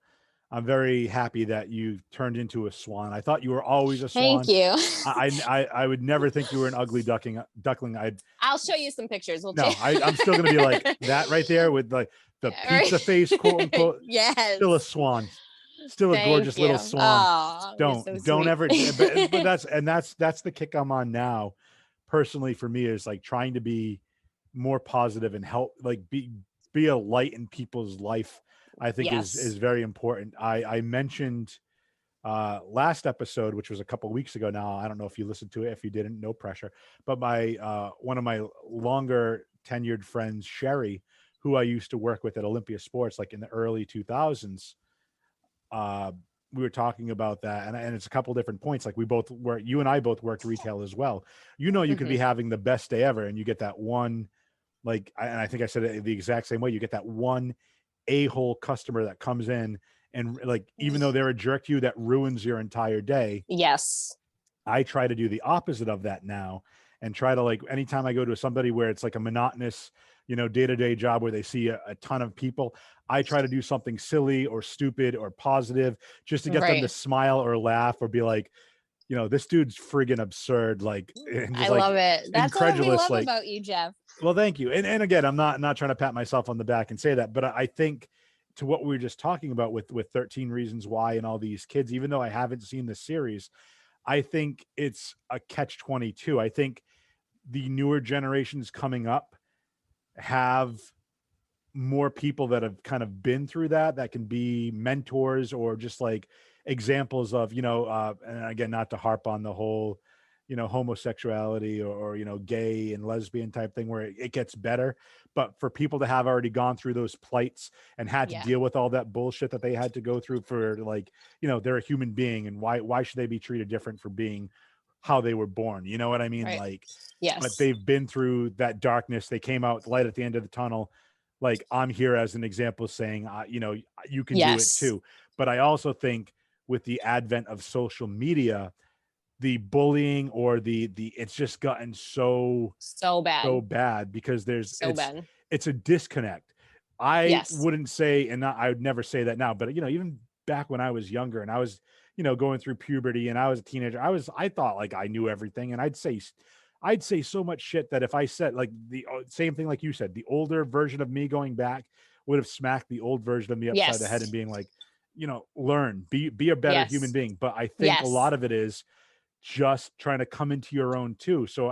I'm very happy that you turned into a swan. I thought you were always a thank swan. you. I would never think you were an ugly duckling. I'd I'll show you some pictures. no, I'm still gonna be like that right there with like the pizza face, quote unquote. Still a Yes. swan, still a Thank gorgeous little you. swan. Oh, you're so Don't sweet. ever. But that's the kick I'm on now. Personally, for me, is like trying to be more positive and help, like be a light in people's life. I think is Yes. very important. I mentioned last episode, which was a couple weeks ago now. I don't know if you listened to it. If you didn't, no pressure. But my one of my longer tenured friends, Sherry, who I used to work with at Olympia Sports, like in the early 2000s, uh, we were talking about that, and it's a couple different points. Like you and I both worked retail as well. You know, you could be Hmm. having the best day ever, and you get that one, like, and I think I said it the exact same way. You get that one a-hole customer that comes in and like, even though they're a jerk to you, that ruins your entire day. Yes. I try to do the opposite of that now and try to, like, anytime I go to somebody where it's like a monotonous, you know, day-to-day job where they see a ton of people, I try to do something silly or stupid or positive just to get them to Right. smile or laugh or be like, you know, this dude's friggin' absurd, like, and I just like love it. That's what we incredulous, love like, about you, Jeff. well, thank you. And again, I'm not trying to pat myself on the back and say that, but I think to what we were just talking about with 13 Reasons Why and all these kids, even though I haven't seen the series, I think it's a catch 22. I think the newer generations coming up have more people that have kind of been through that can be mentors or just like examples of, you know, and again, not to harp on the whole, homosexuality or gay and lesbian type thing where it gets better. But for people to have already gone through those plights and had to Yeah. deal with all that bullshit that they had to go through for they're a human being, and why should they be treated different for being how they were born? You know what I mean? Right. Like, but Yes. they've been through that darkness. They came out light at the end of the tunnel. Like, I'm here as an example saying, you can do it Yes. too. But I also think with the advent of social media, the bullying or the it's just gotten so So bad. bad because So bad. it's a disconnect. I Yes. wouldn't say, and I would never say that now, but even back when I was younger and I was going through puberty and I was a teenager, I thought like I knew everything, and I'd say so much shit that if I said like the same thing like you said, the older version of me going back would have smacked the old version of me upside the head and Yes. being like, learn, be a better human Yes. being. But I think a Yes. lot of it is just trying to come into your own too. So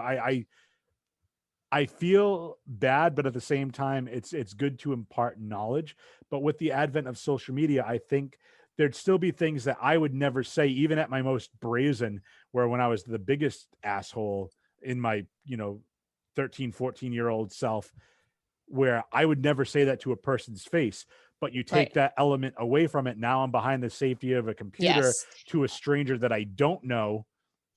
I feel bad, but at the same time, it's good to impart knowledge. But with the advent of social media, I think there'd still be things that I would never say, even at my most brazen, where when I was the biggest asshole in my, 13, 14-year-old self, where I would never say that to a person's face. But you take Right. that element away from it. Now I'm behind the safety of a computer Yes. to a stranger that I don't know.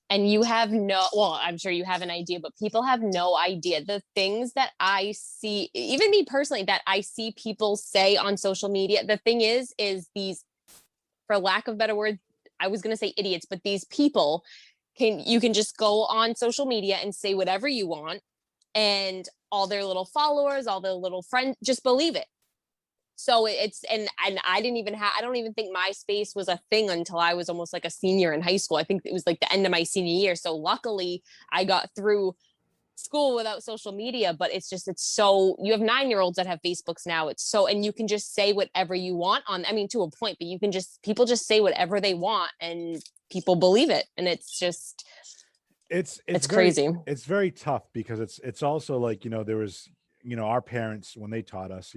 And you have well, I'm sure you have an idea, but people have no idea the things that I see, even me personally, that I see people say on social media. The thing is these, for lack of better words, I was going to say idiots, but these people you can just go on social media and say whatever you want, and all their little followers, all their little friends just believe it. So it's, and I didn't even have, I don't even think MySpace was a thing until I was almost like a senior in high school. I think it was like the end of my senior year. So luckily I got through school without social media. But it's just, it's so, you have 9-year-olds that have Facebooks now. It's so, and you can just say whatever you want on, I mean, to a point, but you can just, people just say whatever they want and people believe it. And it's just, It's very crazy. it's very tough because it's also like, there was, our parents when they taught us,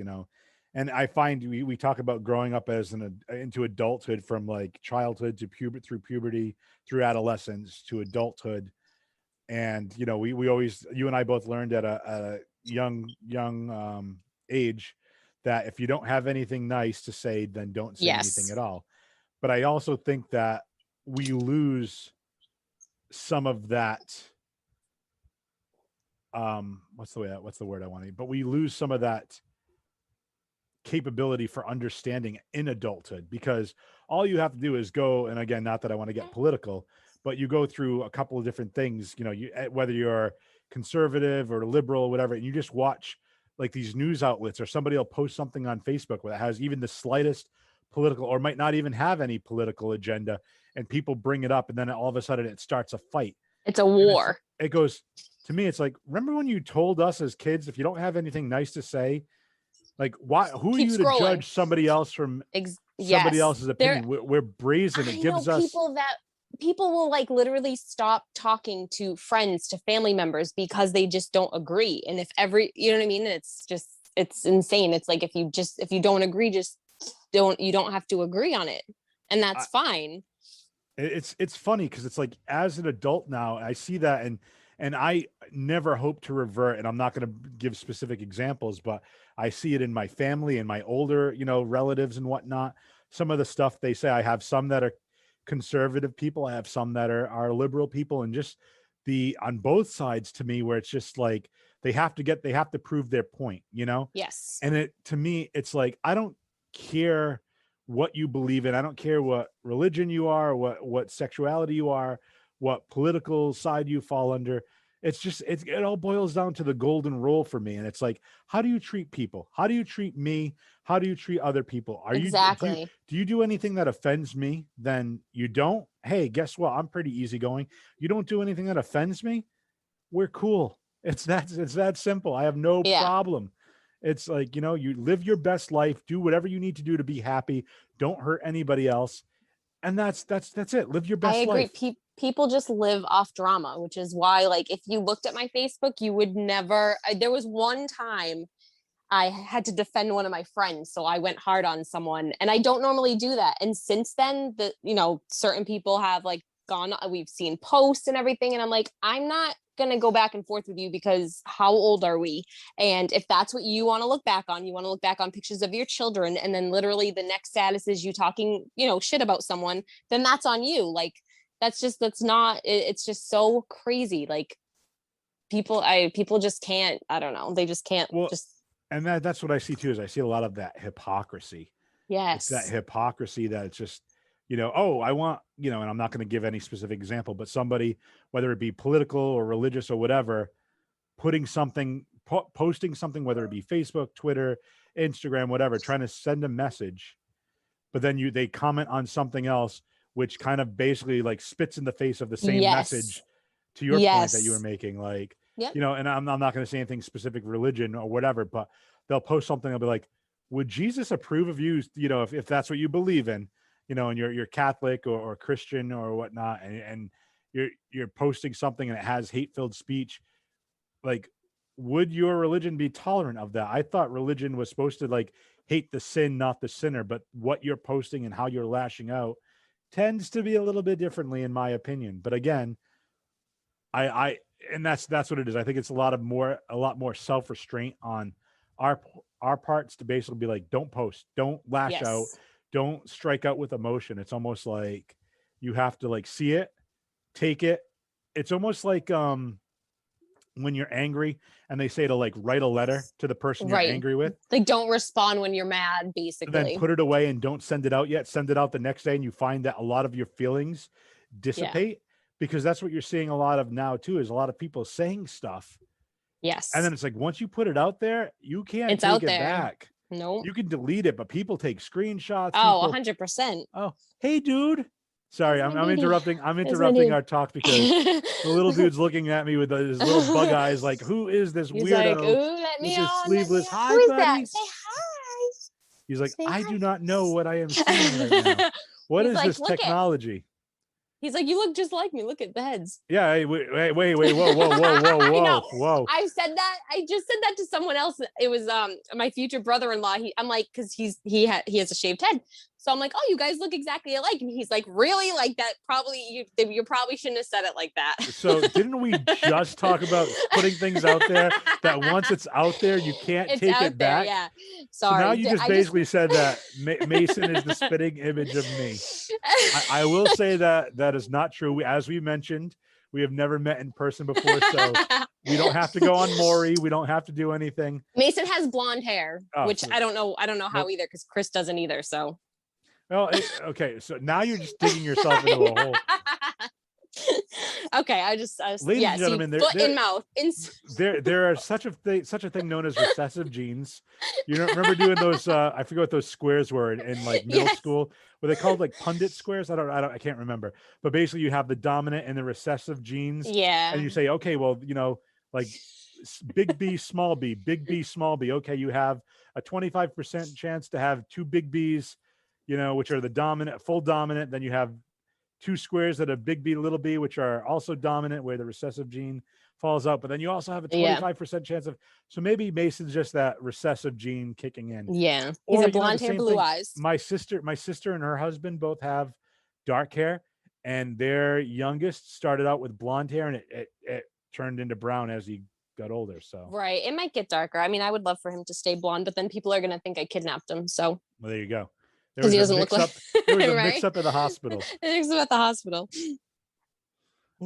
and I find we talk about growing up as into adulthood, from like childhood to through puberty, through adolescence to adulthood. And we always, you and I both learned at a young age that if you don't have anything nice to say, then don't say anything Yes. at all. But I also think that we lose some of that, what's the word I want to, but we lose some of that capability for understanding in adulthood, because all you have to do is go, and again, not that I want to get political, but you go through a couple of different things, whether you're conservative or liberal, whatever, and you just watch like these news outlets, or somebody will post something on Facebook that has even the slightest political, or might not even have any political agenda, and people bring it up, and then all of a sudden it starts a fight. It's a And war. it goes, to me, it's like, remember when you told us as kids, if you don't have anything nice to say, like, why, who are Keep you to scrolling. judge somebody else from somebody Yes. else's There, opinion? We're brazen. It I know gives us, people will like literally stop talking to friends, to family members, because they just don't agree. And if you know what I mean? It's just, it's insane. It's like, if you don't agree, just you don't have to agree on it. And I, that's fine. it's funny because it's like, as an adult now, I see that, and I never hope to revert, and I'm not going to give specific examples, but I see it in my family and my older, relatives and whatnot. Some of the stuff they say, I have some that are conservative people, I have some that are liberal people, and just the on both sides, to me, where it's just like they have to prove their point. Yes. And it, to me, it's like, I don't care what you believe in. I don't care what religion you are, what sexuality you are, what political side you fall under. It's just, it all boils down to the golden rule for me. And it's like, how do you treat people? How do you treat me? How do you treat other people? Exactly. Do you do anything that offends me? Then you don't. Hey, guess what? I'm pretty easygoing. You don't do anything that offends me, we're cool. It's that simple. I have no Yeah. problem. It's like, you live your best life, do whatever you need to do to be happy. Don't hurt anybody else. And that's it. Live your I best agree. life. People just live off drama, which is why, like, if you looked at my Facebook, you would never. There was one time I had to defend one of my friends, so I went hard on someone, and I don't normally do that. And since then, certain people have like we've seen posts and everything. And I'm like, I'm not going to go back and forth with you because how old are we? And if that's what you want to look back on, you want to look back on pictures of your children, and then literally the next status is you talking, shit about someone, then that's on you. Like, that's not, it's just so crazy. Like, people just can't, I don't know. They just can't and that's what I see too, is I see a lot of that hypocrisy. Yes. It's that hypocrisy that it's just, oh, I want, and I'm not going to give any specific example, but somebody, whether it be political or religious or whatever, posting something, whether it be Facebook, Twitter, Instagram, whatever, trying to send a message, but then they comment on something else, which kind of basically like spits in the face of the same message, to your point that you were making. Like, and I'm not going to say anything specific religion or whatever, but they'll post something. I'll be like, would Jesus approve of you, if that's what you believe in, and you're Catholic or Christian or whatnot, and you're posting something and it has hate-filled speech, like, would your religion be tolerant of that? I thought religion was supposed to like hate the sin, not the sinner, but what you're posting and how you're lashing out tends to be a little bit differently, in my opinion. But again, and that's what it is. I think it's a lot more self-restraint on our parts to basically be like, don't post, don't lash out, don't strike out with emotion. It's almost like you have to like see it, take it. It's almost like when you're angry and they say to like write a letter to the person you're angry with. Like, don't respond when you're mad, basically. Then put it away and don't send it out yet. Send it out the next day, and you find that a lot of your feelings dissipate, because that's what you're seeing a lot of now too, is a lot of people saying stuff. Yes. And then it's like, once you put it out there, you can't take it back. No. You can delete it, but people take screenshots. Oh, 100%. Oh, hey, dude. Sorry, I'm interrupting. I'm interrupting our talk because the little dude's looking at me with his little bug eyes, like, who is this weirdo? Like, ooh, let me this on. Sleeveless. Hi, Who is buddy. that? Say hi. He's like, Say I hi. do not know what I am seeing right now. What is like, this technology? He's like, you look just like me. Look at the heads. Yeah. Hey, wait. Whoa. I said that. I just said that to someone else. It was my future brother-in-law. I'm like, because he has a shaved head. So I'm like, oh, you guys look exactly alike. And he's like, really? Like that? Probably you probably shouldn't have said it like that. So didn't we just talk about putting things out there that once it's out there, you can't take it back? Yeah. Sorry. So now you just basically said that Mason is the spitting image of me. I will say that is not true. As we mentioned, we have never met in person before, so we don't have to go on Maury. We don't have to do anything. Mason has blonde hair, which I don't know how either, because Chris doesn't either. So. Well, okay. So now you're just digging yourself into a hole. Okay, I just ladies and gentlemen, foot in mouth. There are such a thing known as recessive genes. You remember doing those? I forget what those squares were in like middle school. Were they called like pundit squares? I can't remember. But basically, you have the dominant and the recessive genes. Yeah. And you say, okay, well, like big B, small b, big B, small b. Okay, you have a 25% chance to have two big Bs, which are the full dominant. Then you have two squares that are big B, little b, which are also dominant, where the recessive gene falls out. But then you also have a 25% chance of, so maybe Mason's just that recessive gene kicking in. Yeah. He's a blonde hair, blue eyes. My sister and her husband both have dark hair, and their youngest started out with blonde hair, and it turned into brown as he got older. So right. It might get darker. I mean, I would love for him to stay blonde, but then people are going to think I kidnapped him. So well, there you go. Because he doesn't look like there was a mix up at the hospital. Mix up at the hospital.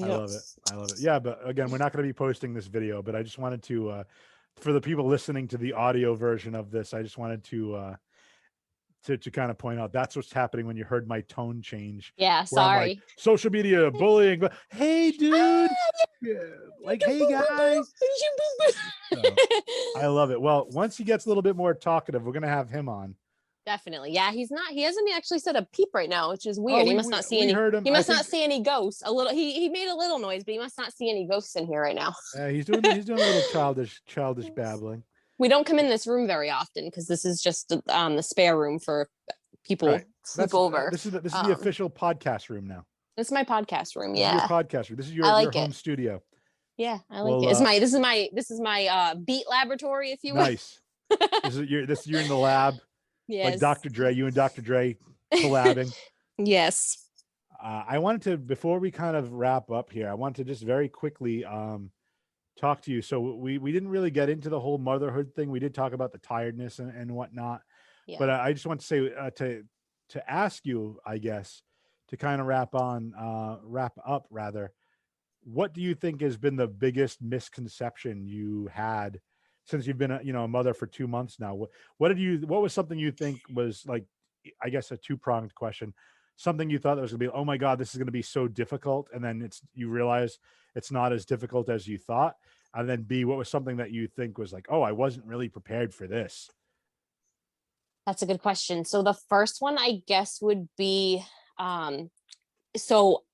I love it. Yeah, but again, we're not going to be posting this video, but I just wanted to, for the people listening to the audio version of this, I just wanted to kind of point out that's what's happening when you heard my tone change. Yeah, sorry. Like, social media, bullying. Hey, dude. Like, hey, guys. I love it. Well, once he gets a little bit more talkative, we're going to have him on. Definitely. Yeah, he hasn't actually said a peep right now, which is weird. He must not see any. He must not see any ghosts. He made a little noise, but he must not see any ghosts in here right now. He's doing a little childish babbling. We don't come in this room very often because this is just the spare room for people sleep over. This is the official podcast room now. This is my podcast room. This is your podcast room. This is your home studio. Yeah, I like it. This is my beat laboratory, if you will. Nice. You're in the lab. Yes. Like Dr. Dre, you and Dr. Dre collabing. Yes. I wanted to, before we kind of wrap up here, I want to just very quickly talk to you. So we didn't really get into the whole motherhood thing. We did talk about the tiredness and whatnot, Yeah. but I just want to say to ask you, I guess, to kind of wrap up rather. What do you think has been the biggest misconception you had since you've been a mother for 2 months now? What was something you think was like, I guess, a two-pronged question, something you thought that was gonna be, oh my god, this is gonna be so difficult, and then you realize it's not as difficult as you thought, and then B, what was something that you think was like, oh, I wasn't really prepared for this? That's a good question. So the first one I guess would be um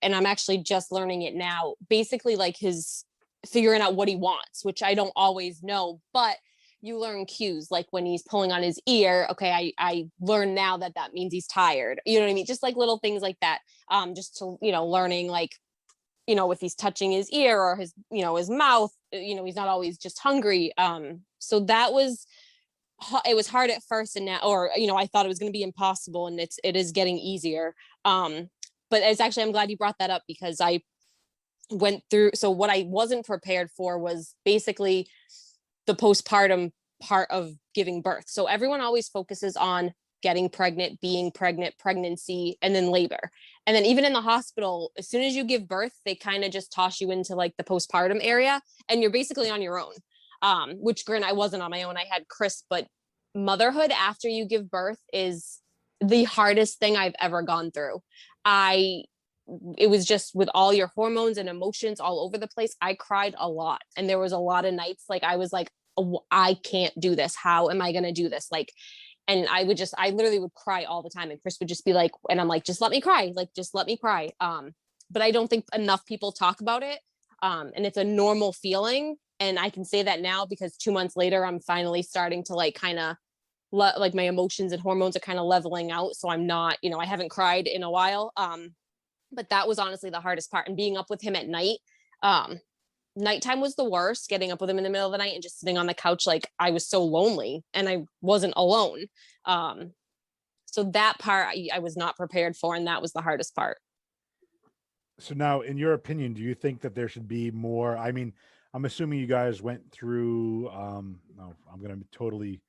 and I'm actually just learning it now. Basically like his figuring out what he wants, which I don't always know, but you learn cues like when he's pulling on his ear. Okay, I learn now that that means he's tired. You know what I mean? Just like little things like that. Just to learning like if he's touching his ear or his his mouth, he's not always just hungry. So that was it was hard at first, and now, or I thought it was going to be impossible, and it is getting easier. um but it's actually, I'm glad you brought that up because I went through, so what I wasn't prepared for was basically the postpartum part of giving birth. So everyone always focuses on getting pregnant, being pregnant, pregnancy, and then labor. And then even in the hospital, as soon as you give birth, they kind of just toss you into like the postpartum area, and you're basically on your own. Which granted, I wasn't on my own. I had Chris, but motherhood after you give birth is the hardest thing I've ever gone through. I It was just with all your hormones and emotions all over the place. I cried a lot, and there was a lot of nights like I was like, oh, I can't do this. How am I going to do this? Like, and I literally would cry all the time, and Chris would just be like, and I'm like, just let me cry, like just let me cry. But I don't think enough people talk about it. And it's a normal feeling, and I can say that now because 2 months later I'm finally starting to like kind of like my emotions and hormones are kind of leveling out, so I'm not, I haven't cried in a while. But that was honestly the hardest part, and being up with him at night. um Nighttime was the worst, getting up with him in the middle of the night and just sitting on the couch, like I was so lonely and I wasn't alone. um so that part I was not prepared for, and that was the hardest part. So now, in your opinion, do you think that there should be more? I mean, I'm assuming you guys went through. No, I'm gonna totally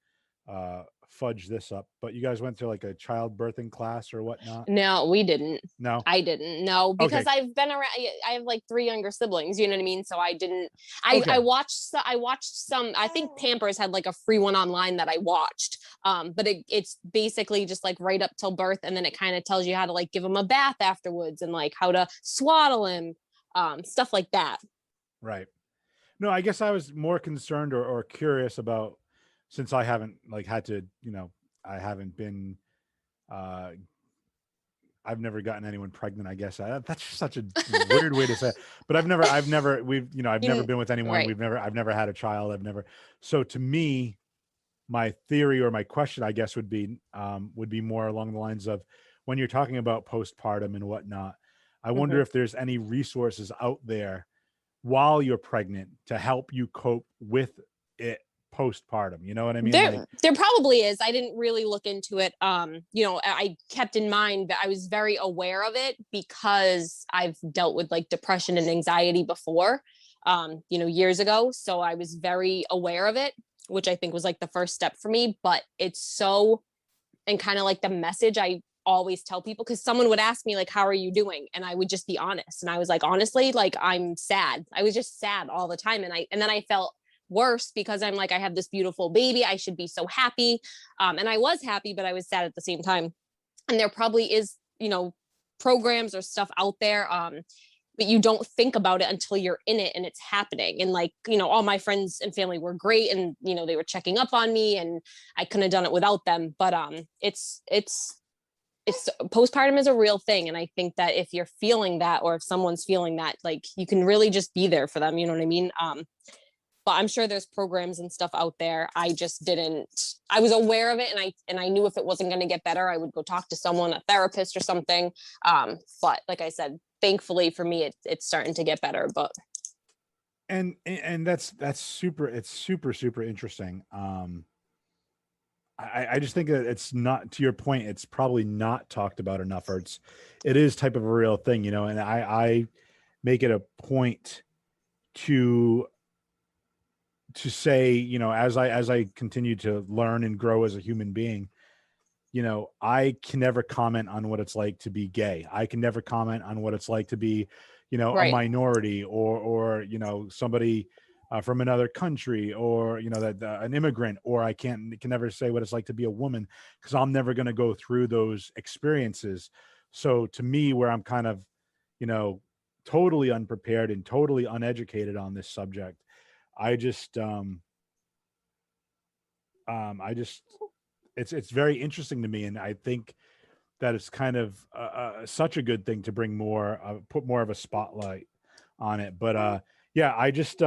fudge this up, but you guys went through like a childbirthing class or whatnot. No, we didn't. No. I didn't. No, because Okay. I've been around. I have like three younger siblings. You know what I mean? So I didn't. I Okay. watched. I watched some. I think Pampers had like a free one online that I watched. But it's basically just like right up till birth, and then it kind of tells you how to like give him a bath afterwards, and like how to swaddle him, stuff like that. Right. No, I guess I was more concerned or curious about, since I haven't like had to, I haven't been uh I've never gotten anyone pregnant, I guess. That's just such a weird way to say it. But I've never You been with anyone. right. I've never had a child. So to me, my theory or my question, I guess, would be more along the lines of, when you're talking about postpartum and whatnot, I wonder Mm-hmm. if there's any resources out there while you're pregnant to help you cope with it postpartum. You know what I mean? Like, There probably is. I didn't really look into it. I kept in mind that I was very aware of it because I've dealt with like depression and anxiety before, years ago. So I was very aware of it, which I think was like the first step for me. But it's so, and kind of like the message I always tell people, because someone would ask me like, how are you doing, and I would just be honest, and I was like, honestly, like I'm sad. I was just sad all the time, and then I felt worse because I'm like, I have this beautiful baby, I should be so happy. And I was happy, but I was sad at the same time. And there probably is, programs or stuff out there, but you don't think about it until you're in it and it's happening. And like, all my friends and family were great, and they were checking up on me, and I couldn't have done it without them. But it's postpartum is a real thing, and I think that if you're feeling that, or if someone's feeling that, like you can really just be there for them, you know what I mean? But I'm sure there's programs and stuff out there. I just didn't. I was aware of it, and I knew if it wasn't going to get better, I would go talk to someone, a therapist or something. But like I said, thankfully for me, it's starting to get better. But and that's super. It's super interesting. I just think that it's not, to your point, it's probably not talked about enough, or it is type of a real thing, you know, and I make it a point to say, you know, as I continue to learn and grow as a human being, you know, I can never comment on what it's like to be gay. I can never comment on what it's like to be, you know, a Right. minority, or you know, somebody from another country, or you know, that an immigrant, or I can never say what it's like to be a woman, because I'm never going to go through those experiences. So to me, where I'm kind of, you know, totally unprepared and totally uneducated on this subject, I just I just it's very interesting to me, and I think that it's kind of such a good thing to bring more, put more of a spotlight on it. But yeah, I just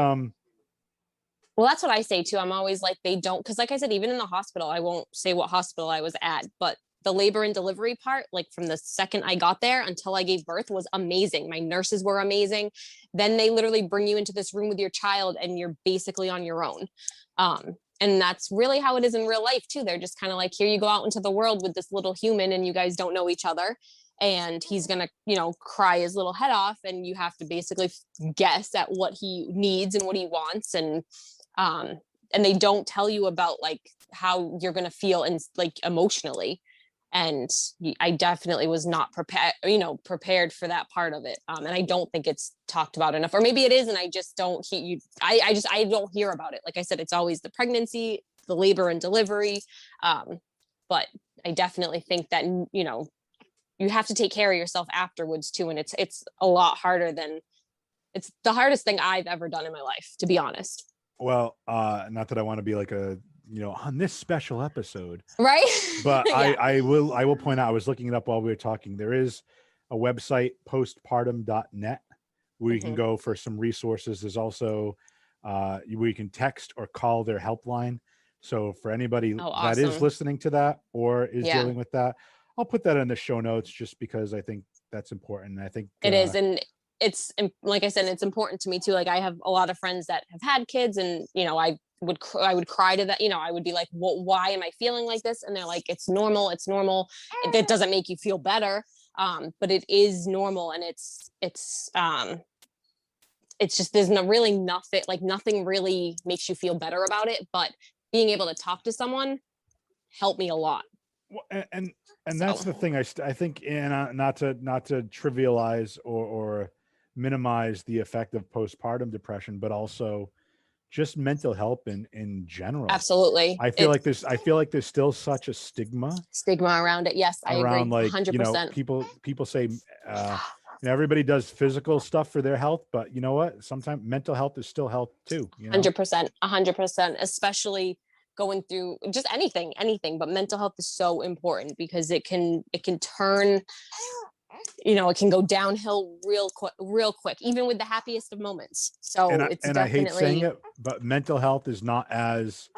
Well, that's what I say too. I'm always like, they don't, because like I said, even in the hospital, I won't say what hospital I was at, but the labor and delivery part, like from the second I got there until I gave birth, was amazing. My nurses were amazing. Then they literally bring you into this room with your child and you're basically on your own. And that's really how it is in real life too. They're just kind of like, here you go out into the world with this little human and you guys don't know each other. And he's going to, you know, cry his little head off. And you have to basically guess at what he needs and what he wants. Um, and they don't tell you about like how you're going to feel and like emotionally. And I definitely was not prepared for that part of it. And I don't think it's talked about enough, or maybe it is, and I just don't hear you. I don't hear about it. Like I said, it's always the pregnancy, the labor and delivery. But I definitely think that, you know, you have to take care of yourself afterwards too. And it's a lot harder than, it's the hardest thing I've ever done in my life, to be honest. well, not that I want to be like a, you know, on this special episode, Right. but Yeah. I will point out, I was looking it up while we were talking. There is a website, postpartum.net, where you can Mm-hmm. go for some resources. There's also where you can text or call their helpline. So for anybody Oh, that is awesome. listening to that or is Yeah, dealing with that, I'll put that in the show notes just because I think that's important. I think it is. And it's, like I said, it's important to me too. Like I have a lot of friends that have had kids, and you know, I would cry to that. You know, I would be like, "Well, why am I feeling like this?" And they're like, "It's normal. It's normal. It doesn't make you feel better, but it is normal." And it's just, there's no really nothing, like nothing really makes you feel better about it. But being able to talk to someone helped me a lot. well, and that's So the thing. I think, and not to trivialize or minimize the effect of postpartum depression, but also just mental health in general. absolutely, it's I feel like there's still such a stigma stigma around it. Yes, I around, agree, like, you know, 100%. people say you know, everybody does physical stuff for their health, but you know what, sometimes mental health is still health too, you know. 100%, 100%, especially going through just anything, but mental health is so important because it can turn, you know, it can go downhill real quick, even with the happiest of moments. So it's And I hate saying definitely, it, but mental health is not as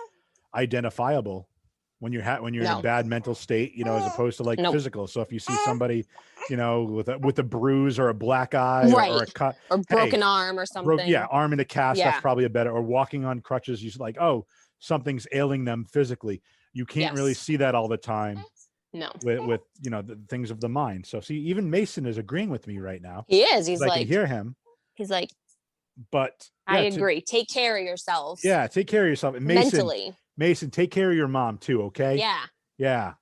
identifiable when when you're in a no, bad mental state, you know, as opposed to like nope, physical. So if you see somebody, you know, with a bruise or a black eye, or right, a cut, or hey, broken arm or broke, yeah, something. arm in a cast, that's Yeah, probably a better, or walking on crutches, you like, oh, something's ailing them physically. You can't really yes, see that all the time no, with you know, the things of the mind. So see, even Mason is agreeing with me right now he is. because I can hear him. He's like, But I yeah, agree. Take care of yourself yeah, take care of yourself. And mentally. Mason, take care of your mom too, okay? Yeah. Yeah.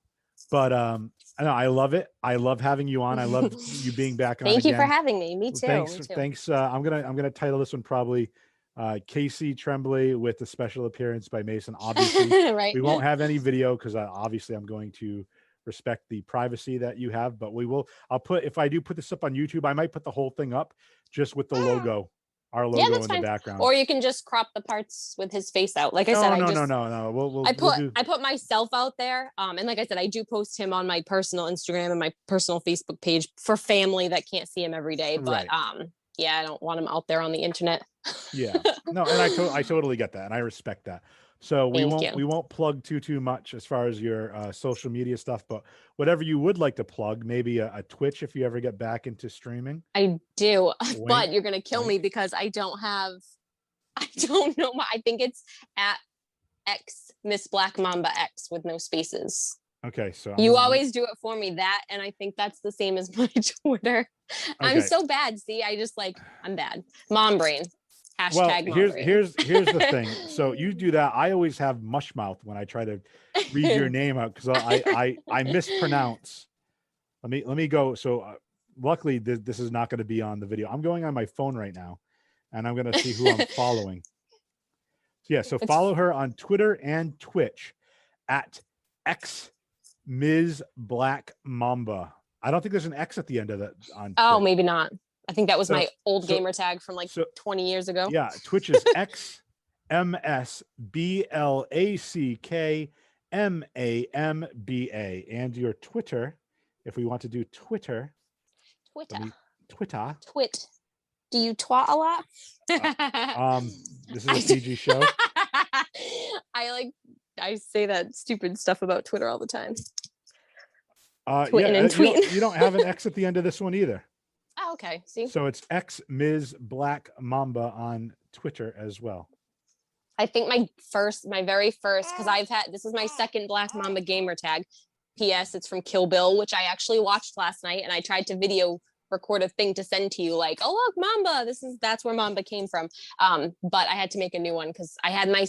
But I know, I love it. I love having you on. I love you being back on Thank you for again. having me. Me Well, too. Me too. thanks. I'm gonna title this one probably Casey Tremblay with a special appearance by Mason. Obviously, Right. we won't have any video because obviously I'm going to respect the privacy that you have. But we will. I'll put, if I do put this up on YouTube, I might put the whole thing up just with the logo, our Yeah, logo that's in the fine. background. Or you can just crop the parts with his face out. Like I said, No, no, no, no, no. We'll do. I put myself out there. And like I said, I do post him on my personal Instagram and my personal Facebook page for family that can't see him every day. But Right. yeah, I don't want him out there on the internet. Yeah. No, and I totally get that, and I respect that. So Thank you. we won't plug too much as far as your social media stuff, but whatever you would like to plug, maybe a Twitch if you ever get back into streaming. I do, but Wink, you're gonna kill me wink. because I don't know. I think it's at X Miss Black Mamba X with no spaces. Okay, so You always do it for me, that, and I think that's the same as my Twitter. I'm Okay. so bad. See, I'm bad. Mom brain. Well, Hashtag mom brain. here's the thing. So you do that. I always have mush mouth when I try to read your name out because I mispronounce. Let me go. So luckily this is not going to be on the video. I'm going on my phone right now, and I'm going to see who I'm following. So yeah, so follow her on Twitter and Twitch at Ms. Black Mamba. I don't think there's an X at the end of that on Oh, Twitch. maybe not. I think that was my old gamer tag from 20 years ago. Yeah, Twitch is XMSBLACKMAMBA. And your Twitter, if we want to do Twitter. Twit. Do you twat a lot? This is a PG show. I say that stupid stuff about Twitter all the time. Twitting and tweeting. You don't have an X at the end of this one either. Oh, okay. See? So it's Ms. Black Mamba on Twitter as well. I think my very first, because this is my second Black Mamba gamer tag. P.S. It's from Kill Bill, which I actually watched last night, and I tried to video record a thing to send to you, like, oh look, Mamba. That's where Mamba came from. But I had to make a new one because I had my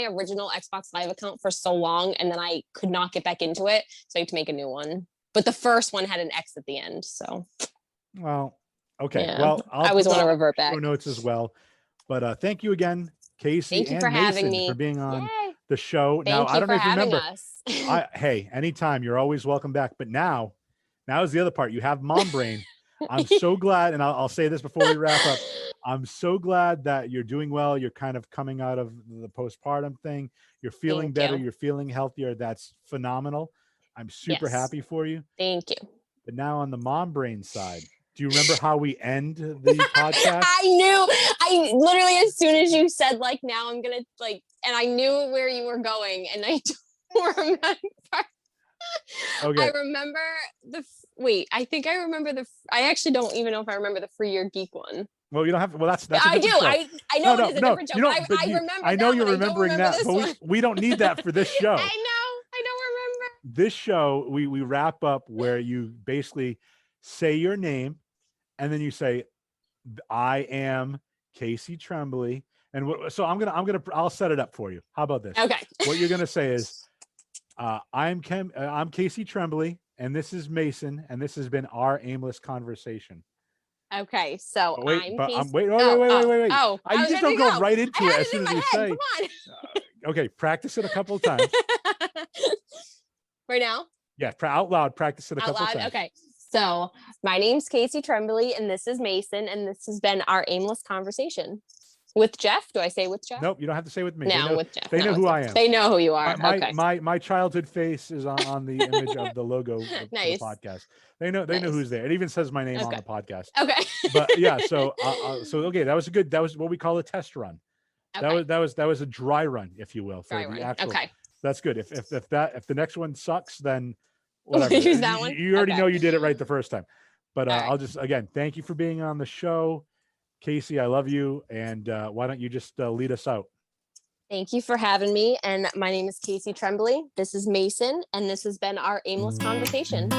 original Xbox Live account for so long, and then I could not get back into it, so I had to make a new one. But the first one had an X at the end, so. Well, okay. Yeah. Well, I always want to revert back. Notes as well. But thank you again, Casey. Thank you for having me. For being on the show. Thank you for having us. Hey, anytime, you're always welcome back. But now is the other part. You have mom brain. I'm so glad, and I'll say this before we wrap up. I'm so glad that you're doing well. You're kind of coming out of the postpartum thing. You're feeling better. You're feeling healthier. That's phenomenal. I'm super happy for you. Thank you. But now on the mom brain side, do you remember how we end the podcast? I knew. I literally, as soon as you said, now I'm going to, and I knew where you were going, and I don't remember. Okay. I remember I think I remember I actually don't even know if I remember the Free Your Geek one. Well, you don't have. Well, that's. I do. Show. I know it is a different show. But I remember. I know you're remembering that, but we don't need that for this show. I know. I don't remember. This show, we wrap up where you basically say your name, and then you say, "I am Casey Tremblay," and so I'll set it up for you. How about this? Okay. What you're gonna say is, I'm Casey Tremblay, and this is Mason, and this has been our aimless conversation. Okay, so wait. Wait. Oh, you just don't go right into it as soon as you say. Come on. Okay, practice it a couple of times. Right now? Yeah, out loud. Practice it a couple of times. Okay. So my name's Casey Tremblay, and this is Mason, and this has been our aimless conversation. With Jeff? Do I say with Jeff? Nope, you don't have to say with me. No, with Jeff. They know who I am. They know who you are. My childhood face is on the image of the logo of the podcast. They know who's there. It even says my name on the podcast. Okay. But yeah, so okay, that was what we call a test run. Okay. That was a dry run, if you will, for the actual. Okay. That's good. If the next one sucks, then whatever. We'll use that one. You already know you did it right the first time. But right. I'll just again thank you for being on the show. Casey, I love you. And why don't you just lead us out? Thank you for having me. And my name is Casey Tremblay. This is Mason. And this has been our aimless conversation.